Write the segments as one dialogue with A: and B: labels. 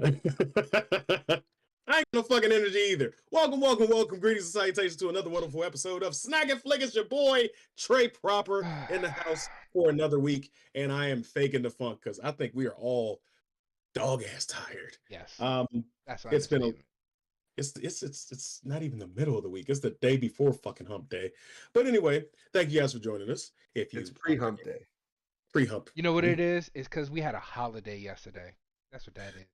A: I ain't no fucking energy either. Welcome, welcome, welcome. Greetings and salutations to another wonderful episode of Snack and Flick. It's your boy Trey Proper in the house for another week, and I am faking the funk because I think we are all dog ass tired.
B: Yes,
A: Um,
B: that's an
A: it's been a
B: understatement.
A: it's not even the middle of the week. It's the day before fucking hump day. But anyway, thank you guys for joining us. If you
C: It's pre-hump day.
A: pre-hump.
B: You know what it is? It's because we had a holiday yesterday. That's what that is.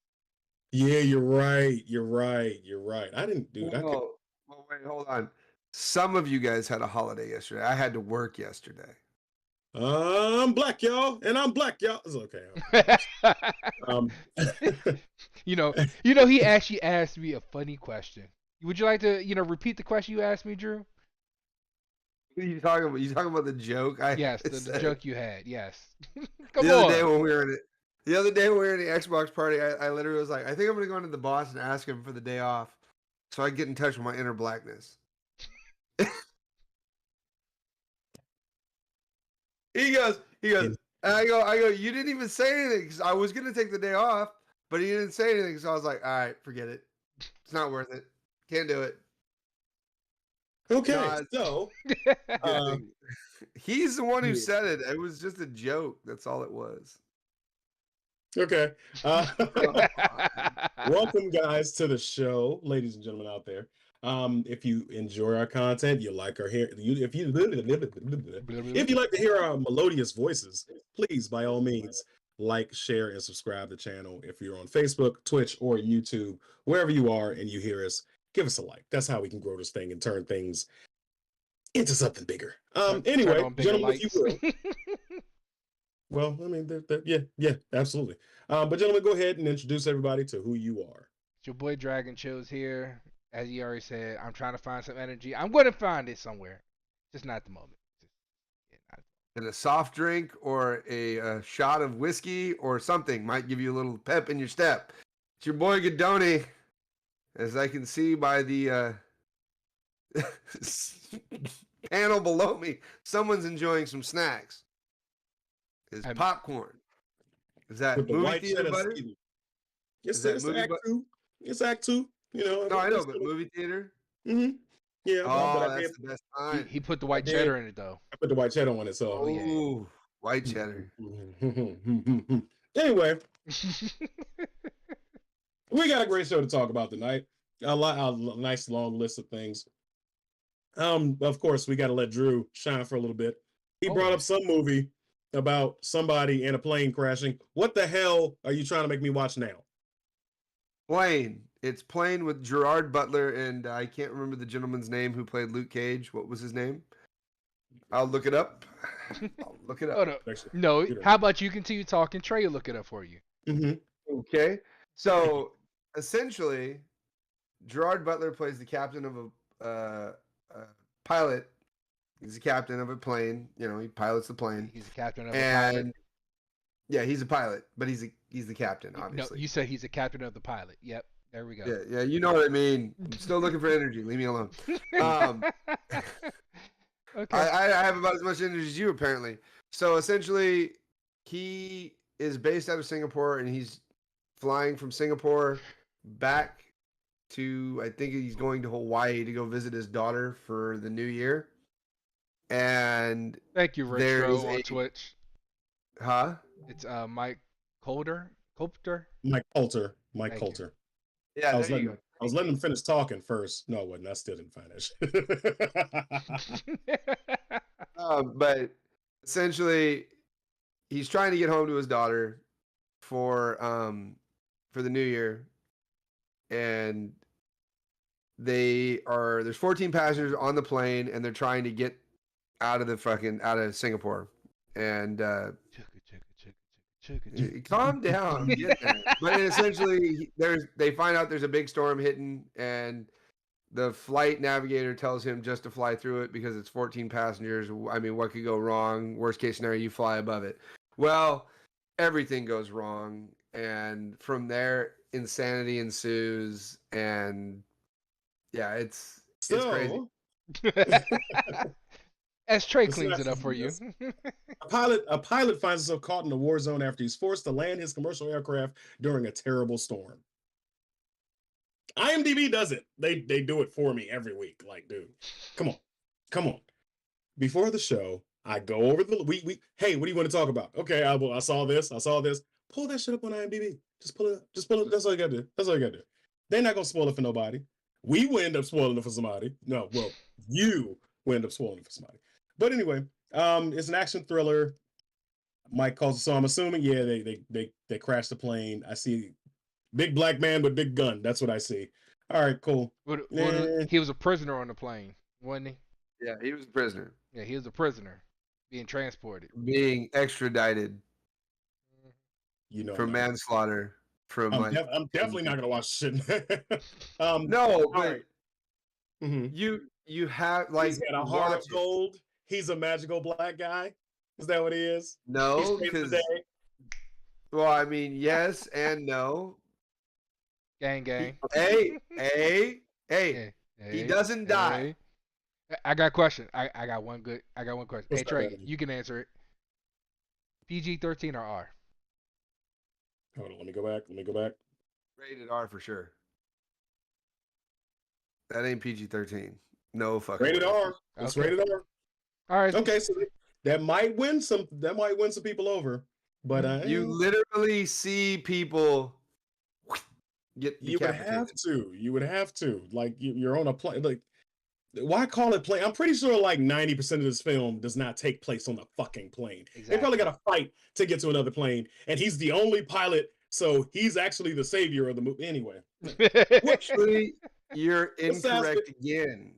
A: Yeah, you're right. You're right. You're right. I didn't, dude. I could.
C: Well, wait, hold on. Some of you guys had a holiday yesterday. I had to work yesterday.
A: I'm black, y'all, and I'm black, y'all. It's okay. Um,
B: he actually asked me a funny question. Would you like to, repeat the question you asked me, Drew?
C: What are you talking about? You talking about the joke?
B: Yes, the joke you had. Yes.
C: Come the other day when we were in it. The other day when we were in the Xbox party, I literally was like, I think I'm gonna go into the boss and ask him for the day off, so I get in touch with my inner blackness. He goes, and I go, you didn't even say anything because I was gonna take the day off, but he didn't say anything, so I was like, all right, forget it. It's not worth it. Can't do it.
A: Okay, so
C: he's the one who said it. It was just a joke. That's all it was.
A: Okay. Welcome, guys, to the show, ladies and gentlemen out there. If you enjoy our content, you like our hair. If you like to hear our melodious voices, please, by all means, like, share, and subscribe to the channel. If you're on Facebook, Twitch, or YouTube, wherever you are and you hear us, give us a like. That's how we can grow this thing and turn things into something bigger. Anyway, gentlemen, if you will. Well, I mean, yeah, absolutely. But gentlemen, go ahead and introduce everybody to who you are.
B: It's your boy Dragon Chills here. As you already said, I'm trying to find some energy. I'm going to find it somewhere, just not at the moment.
C: And a soft drink or a shot of whiskey or something might give you a little pep in your step. It's your boy Gadoni, as I can see by the panel below me. Someone's enjoying some snacks. It's popcorn. Is that
A: with the
C: movie
A: white
C: theater, buddy?
A: Yes, it's Act 2. It's Act 2. You know.
C: No, I know, but movie theater.
A: Mm-hmm. Yeah.
C: Oh, that's the best time.
B: He put the white cheddar in it, though.
A: I put the white cheddar on it, so.
C: Oh, yeah. White cheddar.
A: Anyway, we got a great show to talk about tonight. A nice long list of things. Of course, we got to let Drew shine for a little bit. He brought up some movie about somebody in a plane crashing. What the hell are you trying to make me watch now?
C: Plane. It's Plane with Gerard Butler, and I can't remember the gentleman's name who played Luke Cage. What was his name? I'll look it up.
B: No, how about you continue talking? Trey will look it up for you.
A: Mm-hmm.
C: Okay. So, essentially, Gerard Butler plays the captain of a pilot. He's the captain of a plane. You know, he pilots the plane.
B: He's the captain of a pilot.
C: Yeah, he's a pilot, but he's the captain, obviously.
B: No, you said he's the captain of the pilot. Yep, there we go.
C: Yeah, you know what I mean. I'm still looking for energy. Leave me alone. Okay. I have about as much energy as you, apparently. So, essentially, he is based out of Singapore, and he's flying from Singapore back to, I think he's going to Hawaii to go visit his daughter for the new year. And
B: thank you, Retro on Twitch.
C: Huh?
B: It's Mike Coulter.
A: Mike Coulter.
C: Yeah,
A: I was letting him finish talking first. No, I wasn't. I still didn't finish.
C: But essentially, he's trying to get home to his daughter for the new year, and there's 14 passengers on the plane, and they're trying to get out of Singapore, and calm down. But essentially, they find out there's a big storm hitting, and the flight navigator tells him just to fly through it because it's 14 passengers. I mean, what could go wrong? Worst case scenario, you fly above it. Well, everything goes wrong, and from there, insanity ensues, and yeah, it's crazy.
B: As Trey cleans it up for you.
A: A pilot finds himself caught in a war zone after he's forced to land his commercial aircraft during a terrible storm. IMDb does it. They do it for me every week. Like, dude, come on. Before the show, I go over the we. Hey, what do you want to talk about? Okay, I saw this. Pull that shit up on IMDb. Just pull it up. Just pull it. That's all you gotta do. That's all you gotta do. They're not gonna spoil it for nobody. We will end up spoiling it for somebody. No, well, you will end up spoiling it for somebody. But anyway, it's an action thriller. Mike calls it, so I'm assuming, yeah, they crashed the plane. I see big black man with big gun. That's what I see. All right, cool.
B: He was a prisoner on the plane, wasn't he?
C: Yeah, he was a prisoner.
B: Yeah, he was a prisoner being transported.
C: Being extradited
A: You know,
C: for manslaughter from
A: I'm definitely not gonna watch shit.
C: No, but
A: right.
C: you have like
A: he's got a heart of gold. He's a magical black guy. Is that what he is?
C: No, because well, I mean, yes and no.
B: Gang.
C: Hey, he doesn't die.
B: I got a question. I got one question.
A: What's
B: Hey
A: that,
B: Trey,
A: Anthony?
B: you can answer it. PG-13 or R?
A: Hold on, let me go back.
C: Rated R for sure. That ain't PG-13. No fucking.
A: Rated
C: way.
A: R. It's
B: Okay.
A: rated R.
B: All right.
A: Okay, so that might win some people over. But
C: You literally see people get
A: you would
C: decapitated.
A: have to. You would have to. Like you're on a plane. Like, why call it plane? I'm pretty sure like 90% of this film does not take place on the fucking plane.
B: Exactly.
A: They probably got to fight to get to another plane, and he's the only pilot, so he's actually the savior of the movie. Anyway,
C: Actually, you're
A: What sounds
C: incorrect again.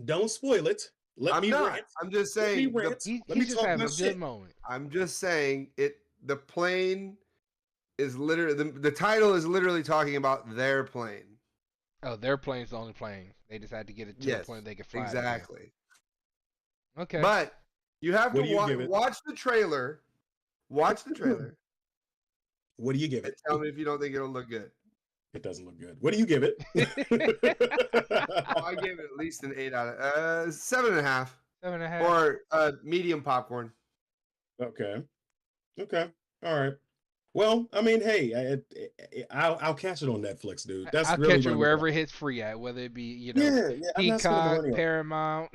A: don't spoil it.
C: I'm not. I'm just saying.
A: Let me rant.
B: He's
A: Let me
B: just
A: talk
B: having
A: my
B: a good
A: shit.
B: moment.
C: I'm just saying it. The plane is literally the title is literally talking about their plane.
B: Oh, their plane's the only plane. They just had to get it to the point they could fly.
C: Exactly.
B: Okay.
C: But you have
A: What do you
C: to
A: give it?
C: watch the trailer. Watch the trailer.
A: What do you give
C: And
A: it?
C: tell me if you don't think it'll look good.
A: It doesn't look good. What do you give it?
C: Oh, I gave it at least an 8 out of 7.5.
B: 7.5.
C: Or medium popcorn.
A: Okay. All right. Well, I mean, hey, I'll catch it on Netflix, dude. That's
B: I'll
A: really
B: catch
A: what
B: it
A: I'm
B: wherever
A: about.
B: it hits free at, whether it be,
A: Yeah, I'm not spending
B: Peacock,
A: money on it.
B: Paramount.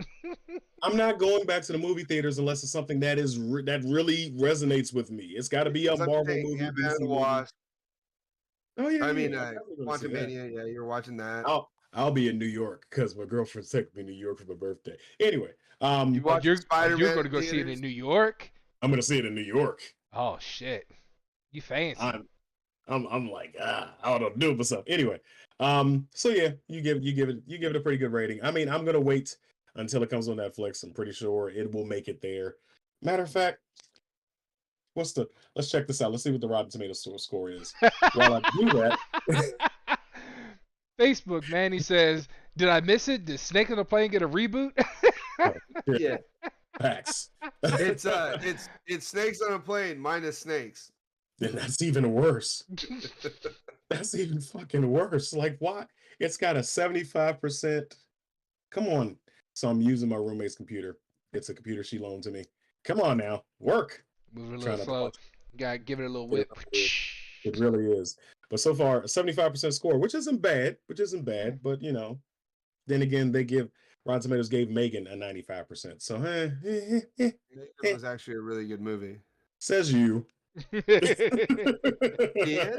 A: I'm not going back to the movie theaters unless it's something that is that really resonates with me. It's got to be a
C: Because I'm
A: Marvel
C: saying
A: movie.
C: Ant-Man
A: DC
C: and the
A: movie.
C: Wasp.
A: Oh yeah,
C: I mean,
A: I'm definitely gonna see that.
C: Quantumania. Yeah, you're watching that.
A: I'll be in New York because my girlfriend took me to New York for my birthday. Anyway,
C: You watch Spider-Man.
B: You're going to go see it in New York?
A: I'm gonna see it in New York.
B: Oh shit, you fancy?
A: I'm like, I don't know, do it myself. Anyway, so yeah, you give it a pretty good rating. I mean, I'm gonna wait until it comes on Netflix. I'm pretty sure it will make it there. Matter of fact, let's check this out. Let's see what the Rotten Tomatoes score is. While I do that,
B: Facebook, man, he says, "Did I miss it? Did Snake on the Plane get a reboot?"
C: Yeah,
A: facts.
C: it's snakes on a plane minus snakes.
A: Then that's even worse. That's even fucking worse. Like, why? It's got a 75%. Come on. So I'm using my roommate's computer. It's a computer she loaned to me. Come on now. Work.
B: Moving a
A: Trying
B: little
A: to
B: slow.
A: watch.
B: Gotta give it a little whip.
A: It really is. But so far, a 75% score, which isn't bad. But, then again, Rotten Tomatoes gave Megan a 95%. So,
C: It was actually a really good movie.
A: says you.
C: Yeah.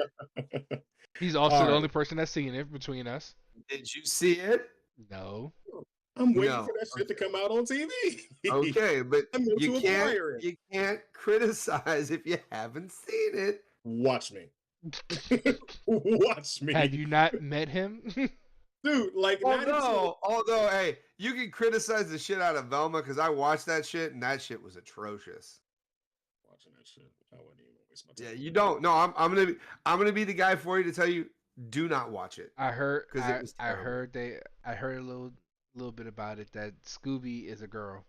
B: He's also
A: All
B: the
A: right.
B: only person that's seen it between us.
C: Did you see it?
B: No.
A: I'm waiting
C: No.
A: for that shit to come out on TV.
C: Okay, but
A: I'm going
C: you
A: to acquire it.
C: can't criticize if you haven't seen it.
A: Watch me. Watch me.
B: Had you not met him?
A: Dude, like,
C: Although, hey, you can criticize the shit out of Velma because I watched that shit and that shit was atrocious.
A: watching that shit. I wouldn't even waste my time.
C: Yeah, you don't. No, I'm gonna be the guy for you to tell you, do not watch it.
B: I heard.
C: 'Cause it was
B: I
C: terrible.
B: heard I heard a little bit about it that Scooby is a girl.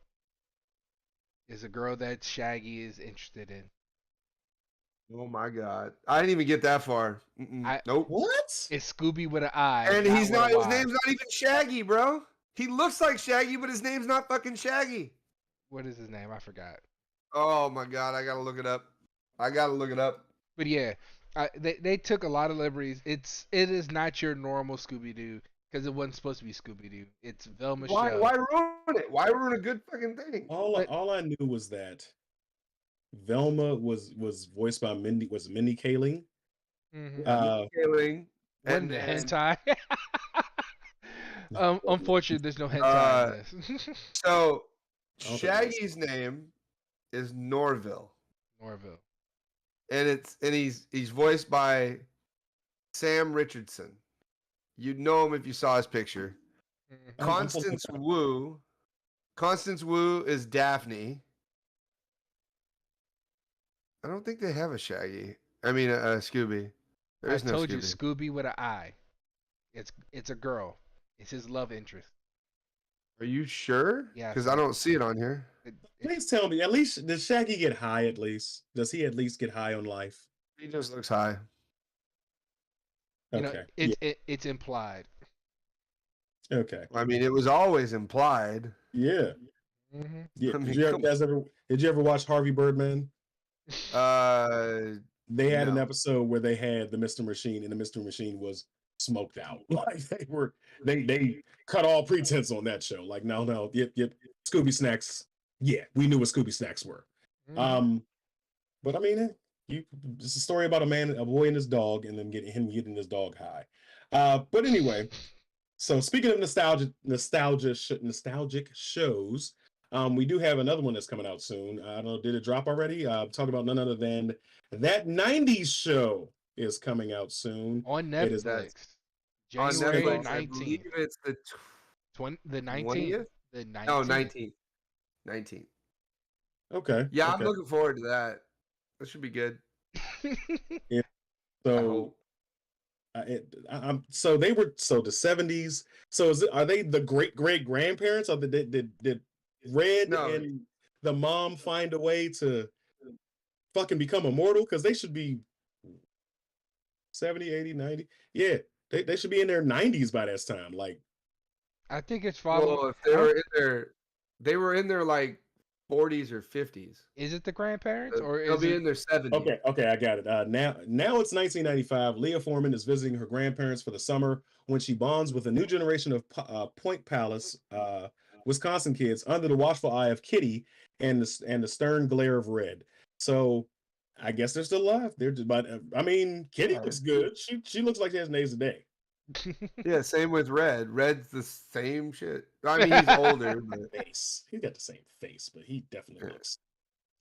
B: Is a girl that Shaggy is interested in.
C: Oh my god, I didn't even get that far. Nope.
A: What?
B: It's Scooby with an I.
C: And he's not.
B: with a
C: His
B: Y.
C: name's not even Shaggy, bro. He looks like Shaggy, but his name's not fucking Shaggy.
B: What is his name? I forgot.
C: Oh my god, I gotta look it up.
B: But yeah, They took a lot of liberties. It is not your normal Scooby Doo because it wasn't supposed to be Scooby Doo. It's Velma
C: Why
B: show.
C: why ruin it? Why ruin a good fucking thing?
A: All I knew was that Velma was voiced by Mindy Kaling.
B: Mhm.
C: Killing.
B: Wasn't the hentai? Unfortunately, there's no hentai
C: Uh,
B: in this.
C: So
A: I don't think
C: Shaggy's name is Norville,
B: Norville.
C: and he's voiced by Sam Richardson. You'd know him if you saw his picture.
B: Mhm.
A: I'm
C: Constance Wu. Constance Wu is Daphne. I don't think they have a Shaggy. I mean, a Scooby. There
B: I
C: is no
B: told you,
C: Scooby.
B: Scooby with an I. It's a girl. It's his love interest.
C: Are you sure?
B: Yes.
C: Because I don't see it on here.
A: Please tell me, at least does Shaggy get high? At least does he at least get high on life?
C: He just looks high.
B: You know,
A: Okay.
B: it's implied.
A: Okay.
C: I mean, it was always implied.
A: Yeah.
B: Mm-hmm.
A: Yeah.
C: I mean,
A: Did you ever watch Harvey Birdman? They had an
C: No.
A: episode where they had the Mr. Machine, and the Mr. Machine was smoked out. Like they cut all pretense on that show. Like, no, yep, Scooby Snacks. Yeah, we knew what Scooby Snacks were.
B: Mhm.
A: But I mean, it's a story about a boy and his dog, and then getting his dog high. But anyway, so speaking of nostalgic shows, we do have another one that's coming out soon. I don't know, did it drop already? Talk about none other than That 90s Show is coming out soon.
B: On
A: It is
B: Netflix.
C: On
B: January
C: Netflix, I
B: 19th.
C: believe it's the
B: The 19th.
C: 20th?
B: The 19th.
C: No, 19th. 19th.
A: Okay.
C: Yeah,
A: okay.
C: I'm looking forward to that. That should be good. I
A: So
C: hope.
A: so they were the 70s. So are they the great grandparents, or did Red
C: No.
A: and the mom find a way to fucking become immortal? Because they should be 70, 80, 90. Yeah, they should be in their 90s by this time. Like,
B: I think it's following.
C: Well, if they were in their like 40s or 50s.
B: Is it the grandparents or
C: They'll
B: is
C: be
B: it?
C: in their 70s.
A: okay, I got it. Now it's 1995. Leah Foreman is visiting her grandparents for the summer when she bonds with a new generation of Point Palace, Wisconsin kids under the watchful eye of Kitty and the stern glare of Red. So I guess they're still alive. They're just, but I mean, Kitty
C: Yeah.
A: looks good. She looks like she has days a day.
C: Yeah, same with Red. Red's the same shit. I mean, he's older, but
A: Face. He's got the same face, but he definitely looks.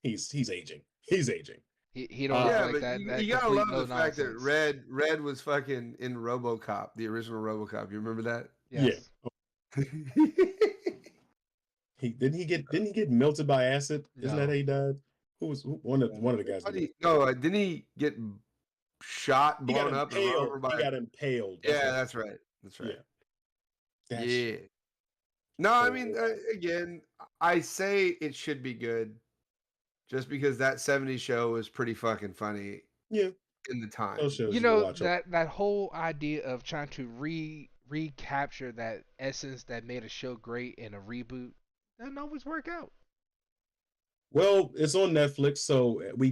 A: He's aging. He's aging.
B: He don't
A: Yeah,
B: look like
C: but
B: that.
C: you
B: that
C: gotta
B: complete
C: love
B: no
C: the fact that
B: nonsense.
C: Red was fucking in RoboCop, the original RoboCop. You remember that?
B: Yes.
A: Didn't he get melted by acid? Isn't that
B: No.
A: how he died? One of the guys?
C: Didn't he get shot,
A: He got
C: blown up, and run over
A: impaled.
C: by?
A: He got impaled.
C: Yeah, that's right. That's right.
A: Yeah.
C: Yeah. No, I mean, again, I say it should be good, just because that '70s show was pretty fucking funny.
A: Yeah.
C: In the time.
A: Those shows
B: You
A: can
B: know
A: watch
B: that whole idea of trying to recapture that essence that made a show great in a reboot doesn't always work out.
A: Well, it's on Netflix, so we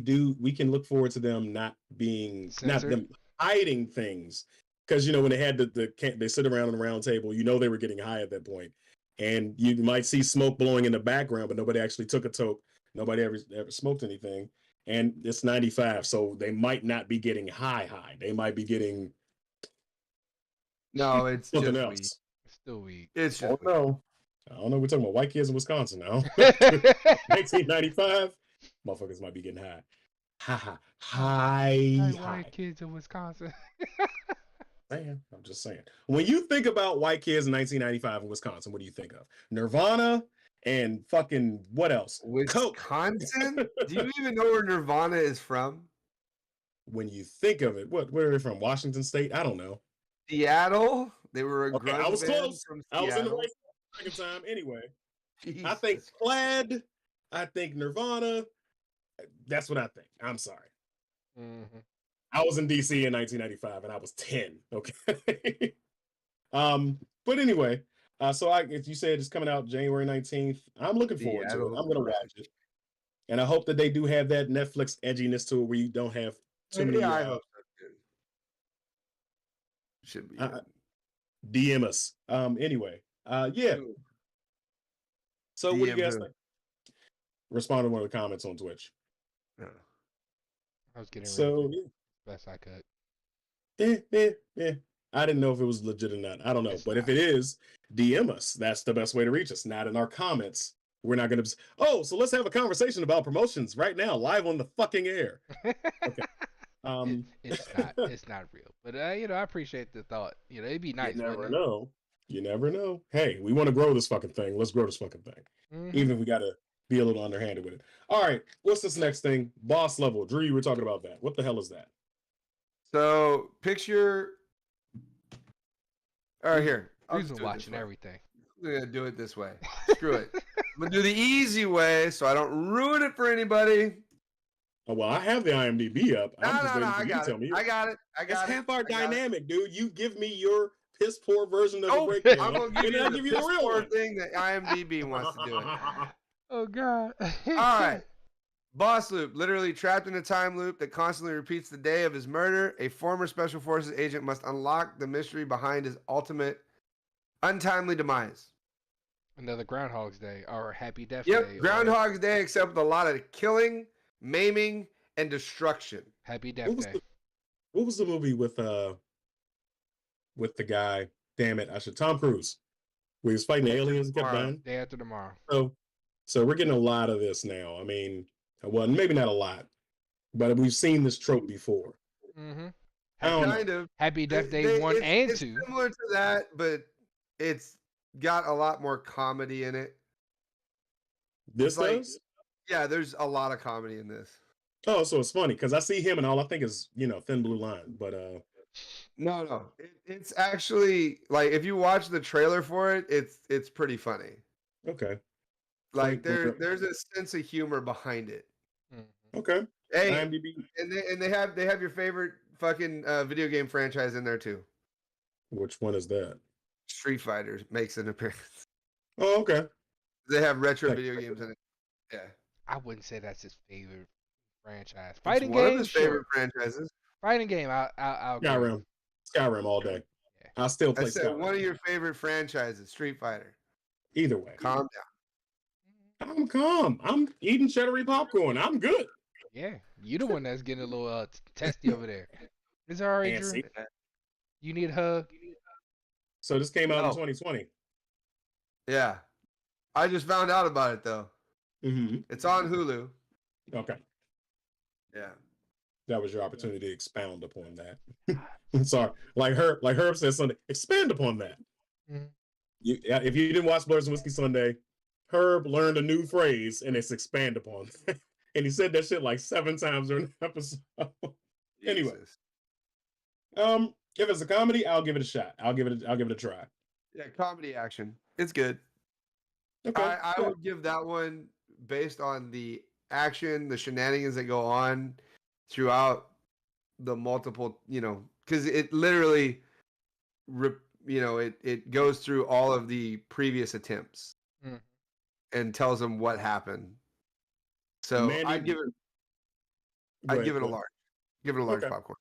A: can look forward to them not
B: Censored?
A: them hiding things, because when they had they sit around on the round table, they were getting high at that point, and you might see smoke blowing in the background, but nobody actually took a toke. Nobody ever smoked anything, and it's 95, so they might not be getting high. They might be getting
C: No, it's
A: something
C: just
A: else.
C: weed.
B: It's still weak.
C: It's
A: I
C: just
A: don't know. We're talking about white kids in Wisconsin now. 1995, motherfuckers might be getting high. High.
B: White kids in Wisconsin.
A: Man, I'm just saying. When you think about white kids in 1995 in Wisconsin, what do you think of? Nirvana and fucking what else? Coke.
C: Wisconsin? Do you even know where Nirvana is from?
A: When you think of it, where are they from? Washington State? I don't know.
C: Seattle? They were a
A: Okay, I
C: grunge
A: was
C: band
A: close.
C: from
A: I was in the
C: Seattle.
A: right second time. Anyway, I
C: Jesus
A: think Plaid. I think Nirvana. That's what I think. I'm sorry.
B: Mhm.
A: I was in DC in 1995 and I was 10. Okay. But anyway, so if you said it's coming out January 19th, I'm looking forward to it. I'm gonna watch it. And I hope that they do have that Netflix edginess to it where you don't have too many
C: I hope so Should be.
A: DM us. Anyway, yeah. So what do you
C: DM
A: guys
C: who?
A: think? Respond to one of the comments on Twitch.
C: Yeah.
B: I was getting ready
A: So
B: to best I could.
A: yeah. I didn't know if it was legit or not. I don't know.
B: It's
A: But if
B: not.
A: it is, DM us. That's the best way to reach us. Not in our comments. We're not going to. Oh, so let's have a conversation about promotions right now, live on the fucking air. Okay.
B: It's not real. But you know, I appreciate the thought. You know, it'd be nice.
A: You never
B: wouldn't
A: know. You never know. Hey, we want to grow this fucking thing. Let's grow this fucking thing.
B: it?
A: Even if we got to be a little underhanded with it. All right. What's this next thing? Boss level. Drew, you were talking about that. What the hell is that?
C: So picture. All right, here. I'll
B: Drew's
C: just
B: been
C: do it this
B: watching
C: way.
B: everything.
C: I'm gonna do it this way. Screw it. I'm gonna do the easy way so I don't ruin it for anybody.
A: Oh, well, I have the IMDb up. I'm just waiting for
C: I
A: you to
C: got
A: tell
C: it.
A: me.
C: I got it.
A: It's half our
C: I got it.
A: dynamic, dude. You give me your piss poor version of the
C: Oh,
A: breakdown,
C: I'm gonna give
A: and then I'll
C: you
A: give
C: the
A: you the
C: piss
A: real
C: poor
A: one.
C: thing that IMDb wants to do it.
B: Oh God.
C: All right. Boss loop, literally trapped in a time loop that constantly repeats the day of his murder. A former Special Forces agent must unlock the mystery behind his ultimate untimely demise.
B: Another Groundhog's Day or Happy Death
C: Yep,
B: Day. or
C: Groundhog's Day, except with a lot of killing, maiming, and destruction.
B: Happy Death Day.
A: What was the movie with the guy? Damn it, Tom Cruise, where he was fighting aliens and kept
C: Tomorrow.
A: dying.
B: Day After Tomorrow.
A: So we're getting a lot of this now. I mean, well, maybe not a lot, but we've seen this trope before.
B: Mm-hmm.
A: I don't know.
C: Kind of.
B: Happy Death Day 1 and
C: it's
B: 2.
C: similar to that, but it's got a lot more comedy in it.
A: This
C: like-
A: does?
C: Yeah, there's a lot of comedy in this.
A: Oh, so it's funny because I see him and all I think is, Thin Blue Line. But
C: No. It's actually like if you watch the trailer for it, it's pretty funny.
A: okay,
C: Like
A: Okay.
C: there's a sense of humor behind it.
A: okay.
C: Hey,
A: IMDb.
C: and they have your favorite fucking video game franchise in there too.
A: Which one is that?
C: Street Fighter makes an appearance.
A: Oh, okay.
C: They have retro
A: Like-
C: video games in it. Yeah.
B: I wouldn't say that's his favorite franchise.
C: It's
B: Fighting
C: one of
B: game,
C: his
B: sure.
C: favorite franchises.
B: Fighting game, I'll agree.
A: Skyrim all day.
B: Yeah.
A: I still
C: I
A: play
C: said
A: Skyrim.
C: one of your favorite franchises, Street Fighter.
A: Either way,
C: Calm down.
A: I'm calm. I'm eating cheddar popcorn. I'm good.
B: Yeah, you the one that's getting a little testy over there. Is it all right, Drew?
A: Fancy.
B: You need a hug?
A: So this came out in
C: No.
A: 2020.
C: Yeah. I just found out about it though.
A: Mm-hmm.
C: It's on Hulu.
A: Okay,
C: Yeah.
A: that was your opportunity to expound upon that. Sorry, like Herb said Sunday, expand upon that.
B: Mhm.
A: If you didn't watch Blurs and Whiskey Sunday, Herb learned a new phrase and it's expand upon. And he said that shit like 7 times during the episode. Anyway.
C: Jesus.
A: If it's a comedy, I'll give it a shot. I'll give it a try.
C: Yeah, comedy action. It's good.
A: Okay.
C: I would give that one based on the action, the shenanigans that go on throughout the multiple, because it literally, it goes through all of the previous attempts
B: Mm.
C: and tells them what happened. So
A: Mandy-
C: I'd give it
A: Go
C: a
A: ahead.
C: large. Give it a large
A: Okay.
C: popcorn.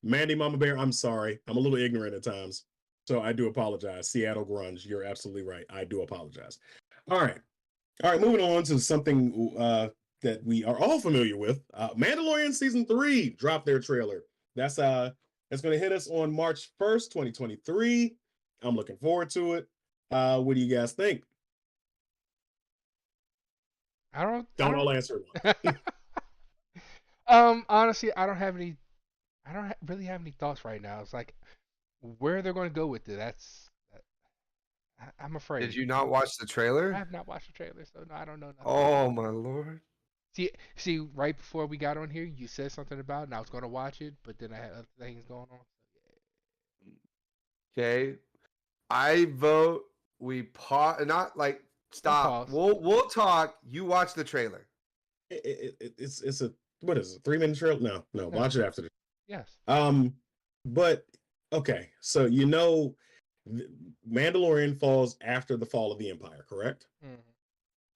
A: Mandy Mama Bear, I'm sorry. I'm a little ignorant at times. So I do apologize. Seattle Grunge, you're absolutely right. I do apologize. All right, moving on to something that we are all familiar with. Mandalorian Season 3 dropped their trailer. That's going to hit us on March 1st, 2023. I'm looking forward to it. What do you guys think?
B: I
A: Don't all answer at once.
B: Honestly, I don't really have any thoughts right now. It's like where they're going to go with it. I'm afraid.
C: Did you not watch the
B: I
C: trailer?
B: have not watched the trailer, so no, I don't know nothing.
C: Oh my lord.
B: See, right before we got on here, you said something about it, and I was going to watch it, but then I had other things going on.
C: Okay. I vote we pause, not like stop.
B: pause.
C: We'll talk. You watch the trailer.
A: It's a, what is it, 3-minute trailer? No, watch it after the.
B: Yes.
A: But okay, so Mandalorian falls after the fall of the Empire, correct?
B: Mhm.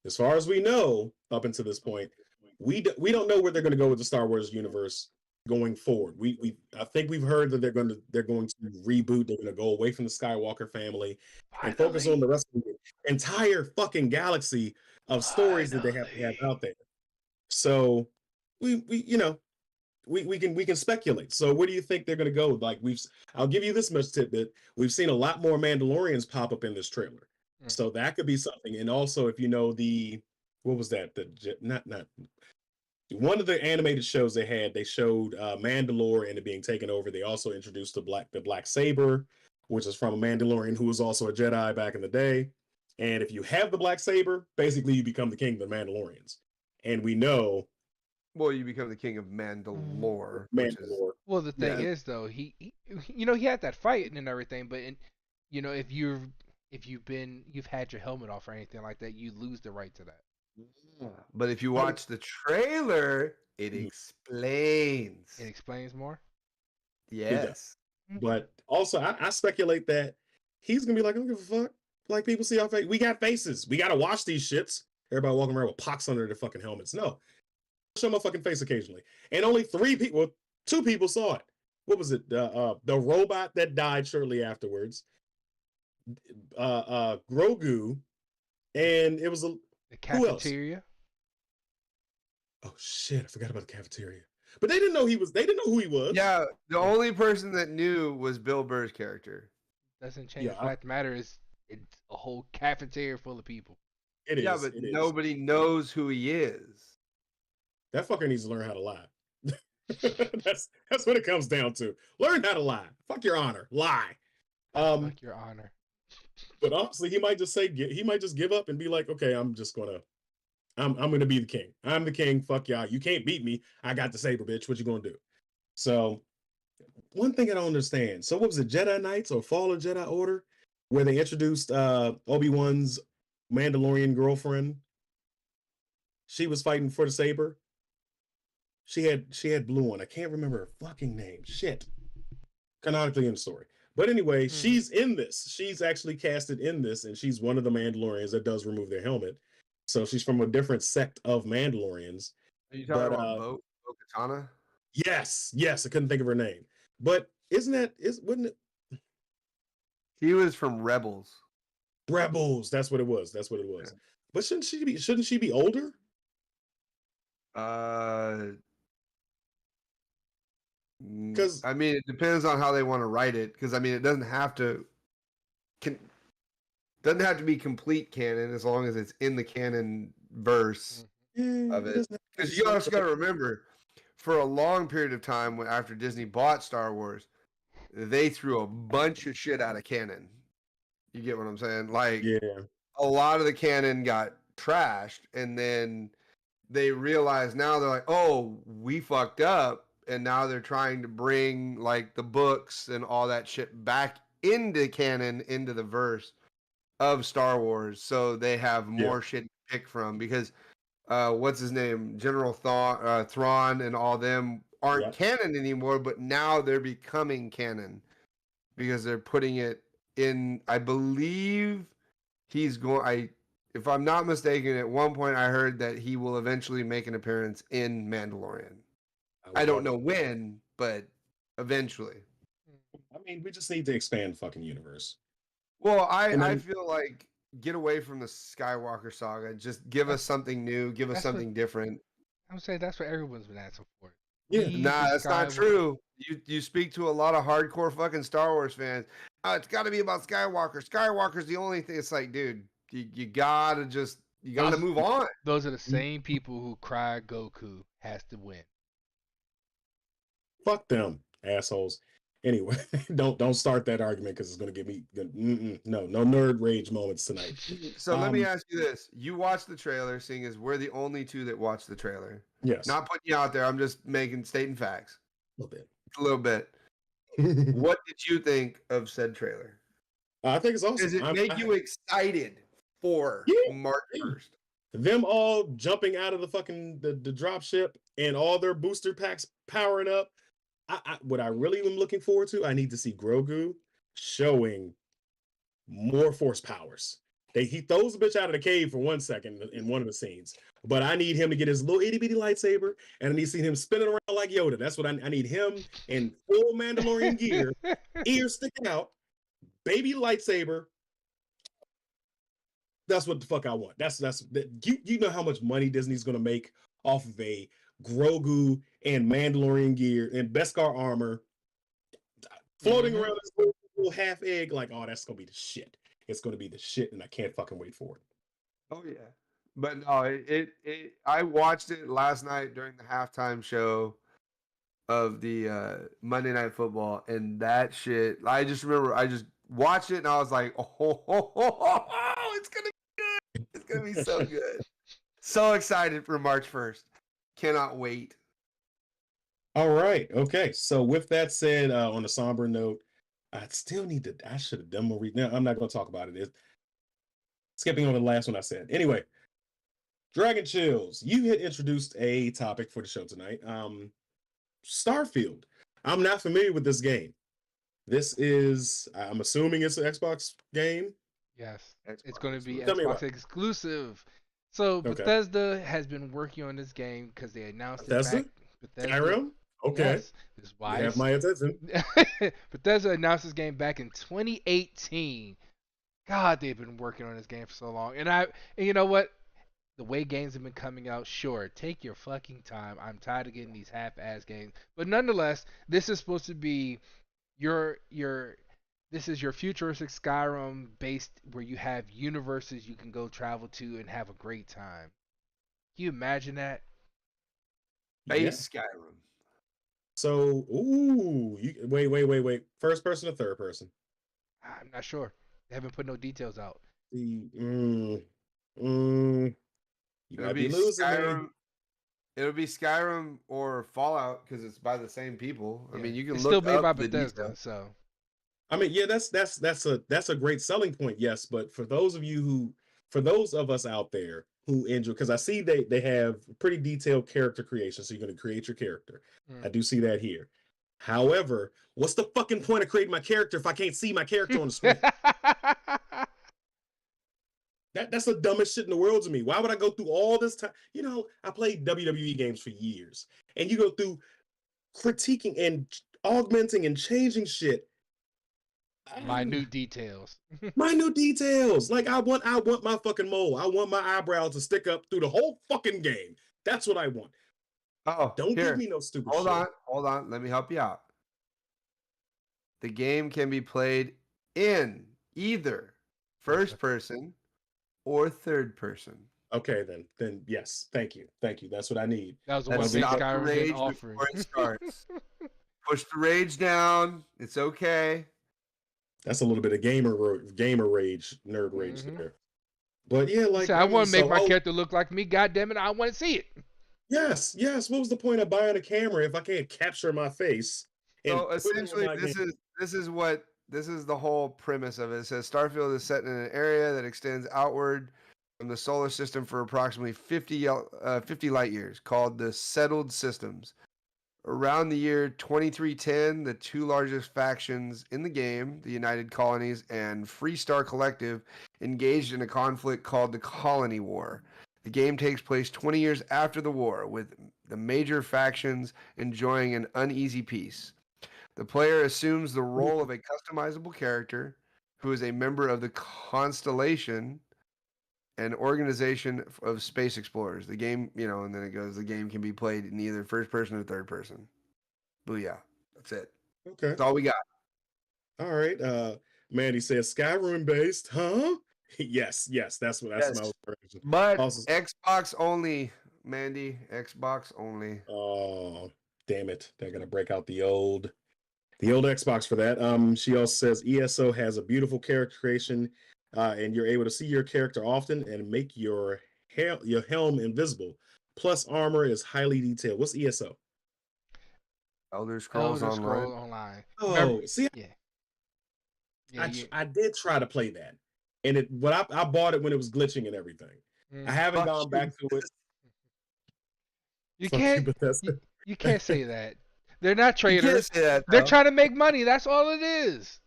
A: As far as we know, up until this point, we don't know where they're going to go with the Star Wars universe going forward. I think we've heard that they're going to reboot. They're going to go away from the Skywalker family and focus on the rest of the entire fucking galaxy of stories that they have to have out there. So we can speculate. So where do you think they're going to go? Like I'll give you this much tidbit. We've seen a lot more Mandalorians pop up in this trailer. So that could be something. And also, if you know what was that? Not one of the animated shows they showed Mandalore and it being taken over. They also introduced the Black Saber, which is from a Mandalorian who was also a Jedi back in the day. And if you have the Black Saber, basically you become the king of the Mandalorians. And we know.
C: Well, you become the king of Mandalore.
B: Well, the thing is, though, he had that fight and everything, but if you've had your helmet off or anything like that, you lose the right to that.
C: But if you watch the trailer, it explains.
B: It explains more?
C: Yes.
A: But also, I speculate that he's going to be like, I don't give a fuck. Like, people see our face. We got faces. We got to wash these shits. Everybody walking around with pox under their fucking helmets. No. Show my fucking face occasionally. And only 2 people saw it. What was it? The robot that died shortly afterwards. Grogu. And it was
B: the cafeteria.
A: Oh shit! I forgot about the cafeteria. But they didn't know who he was.
C: Yeah, the only person that knew was Bill Burr's character.
B: Doesn't change the fact of the matter is it's a whole cafeteria full of people.
A: It is.
C: Yeah, but nobody knows who he is.
A: That fucker needs to learn how to lie. That's what it comes down to. Learn how to lie. Fuck your honor. Lie.
B: Fuck your honor.
A: But honestly, he might just give up and be like, okay, I'm gonna be the king. I'm the king. Fuck y'all. You can't beat me. I got the saber, bitch. What you gonna do? So one thing I don't understand. So what was it, Jedi Knights or Fall of Jedi Order, where they introduced Obi-Wan's Mandalorian girlfriend? She was fighting for the saber. She had blue on. I can't remember her fucking name. Shit. Canonically in the story. But anyway, she's in this. She's actually casted in this, and she's one of the Mandalorians that does remove their helmet. So she's from a different sect of Mandalorians.
C: Are you talking about Bo-Katan?
A: Yes. I couldn't think of her name. But wouldn't it?
C: He was from Rebels.
A: That's what it was. Yeah. But shouldn't she be older?
C: Because I mean, it depends on how they want to write it. Because I mean, it doesn't have to be complete canon as long as it's in the canon verse of it. Because you also got to remember, for a long period of time, after Disney bought Star Wars, they threw a bunch of shit out of canon. You get what I'm saying? Like, a lot of the canon got trashed, and then they realize now they're like, oh, we fucked up. And now they're trying to bring like the books and all that shit back into canon, into the verse of Star Wars. So they have more shit to pick from because what's his name? General Thrawn and all them aren't canon anymore, but now they're becoming canon because they're putting it in. I believe he's going. If I'm not mistaken, at one point I heard that he will eventually make an appearance in Mandalorian. I don't know when, but eventually.
A: I mean, we just need to expand fucking universe.
C: Well, I feel like get away from the Skywalker saga. Just give us something new. Give us something different.
B: I'm saying that's what everyone's been asking for.
A: Yeah.
C: Nah, that's not true. You speak to a lot of hardcore fucking Star Wars fans. Oh, it's got to be about Skywalker. Skywalker's the only thing. It's like, dude, you gotta move on.
B: Those are the same people who cry Goku has to win.
A: Fuck them, assholes. Anyway, don't start that argument because it's going to give me no nerd rage moments tonight.
C: So let me ask you this: you watched the trailer, seeing as we're the only two that watched the trailer.
A: Yes.
C: Not putting you out there. I'm just stating facts.
A: A
C: little bit. What did you think of said trailer?
A: I think it's awesome.
C: Does it make you excited for March 1st?
A: Them all jumping out of the fucking the drop ship and all their booster packs powering up. What I really am looking forward to, I need to see Grogu showing more force powers. He throws the bitch out of the cave for 1 second in one of the scenes. But I need him to get his little itty bitty lightsaber, and I need to see him spinning around like Yoda. That's what I need him in full Mandalorian gear, ears sticking out, baby lightsaber. That's what the fuck I want. You know how much money Disney's gonna make off of a Grogu and Mandalorian gear and Beskar armor floating around this little half egg. Like, oh, that's gonna be the shit. It's gonna be the shit, and I can't fucking wait for it.
C: Oh yeah, but no, I watched it last night during the halftime show of the Monday Night Football, and that shit. I just remember I just watched it, and I was like, oh, it's gonna be good. It's gonna be so good. So excited for March 1st. Cannot wait.
A: All right. Okay. So with that said, on a somber note, I should have done more reading. No, I'm not going to talk about it. Skipping on the last one I said. Anyway, Dragon Chills, you had introduced a topic for the show tonight. Starfield. I'm not familiar with this game. I'm assuming it's an Xbox game.
B: Yes,
C: Xbox
B: it's going to be
A: Tell me
B: Xbox
A: about it.
B: exclusive. So
A: Okay.
B: Bethesda has been working on this game because they announced
A: Bethesda?
B: it back. Bethesda.
A: Skyrim? Okay.
B: Yes, this is
A: You
B: why
A: have my attention.
B: Bethesda announced this game back in 2018. God, they've been working on this game for so long. And you know what? The way games have been coming out, sure, take your fucking time. I'm tired of getting these half-ass games. But nonetheless, this is supposed to be this is your futuristic Skyrim based where you have universes you can go travel to and have a great time. Can you imagine that?
C: Base Skyrim.
A: So, wait. First person or third person?
B: I'm not sure. They haven't put no details out.
A: You
C: It'll
A: might
C: be
A: be losing me.
C: Skyrim. It'll be Skyrim or Fallout because it's by the same people. I mean, you can
B: It's
C: look
B: still made
C: up
B: by
C: the
B: Bethesda,
C: details.
B: so
A: I mean, yeah, that's a great selling point, yes. But for those of us out there who enjoy, because I see they have pretty detailed character creation, so you're going to create your character. I do see that here. However, what's the fucking point of creating my character if I can't see my character on the screen? That's the dumbest shit in the world to me. Why would I go through all this time? You know, I played WWE games for years, and you go through critiquing and augmenting and changing shit.
B: minute details.
A: Minute details. Like I want my fucking mole. I want my eyebrow to stick up through the whole fucking game. That's what I want.
C: Oh,
A: Don't
C: here.
A: give me no stupid
C: Hold
A: shit.
C: on. Let me help you out. The game can be played in either first person or third person.
A: Okay, then yes. Thank you. That's what I need.
B: That was the
C: Let's
B: one thing
C: stop the
B: Skyrim
C: rage
B: didn't offer.
C: before it starts. Push the rage down. It's okay.
A: That's a little bit of gamer rage, nerd rage there. But yeah, like
B: I want to make my
A: so,
B: character look like me. God damn it, I want to see it.
A: Yes. What was the point of buying a camera if I can't capture my face?
C: So
A: put it in
C: essentially,
A: my game?
C: this is the whole premise of it. It says Starfield is set in an area that extends outward from the solar system for approximately 50 light years, called the Settled Systems. Around the year 2310, the two largest factions in the game, the United Colonies and Freestar Collective, engaged in a conflict called the Colony War. The game takes place 20 years after the war, with the major factions enjoying an uneasy peace. The player assumes the role of a customizable character who is a member of the Constellation, an organization of space explorers. The game, and then it goes, the game can be played in either first person or third person. Booyah. That's it.
A: Okay.
C: That's all we got.
A: All right. Mandy says Skyrim based, huh? yes, that's my version.
C: But
A: Also,
C: Xbox only, Mandy. Xbox only.
A: oh, damn it. They're gonna break out the old Xbox for that. She also says ESO has a beautiful character creation, and you're able to see your character often and make your helm invisible. Plus, armor is highly detailed. What's ESO?
C: Elder Scrolls
B: Online.
A: Oh,
B: Remember,
A: see,
B: yeah.
A: I did try to play that, and I bought it when it was glitching and everything. I haven't gone back to it.
B: You
A: Fuck
B: can't.
A: you, Bethesda.
B: You can't say that. They're not
C: You can't
B: traders.
C: say that,
B: They're
C: though.
B: trying to make money. That's all it is.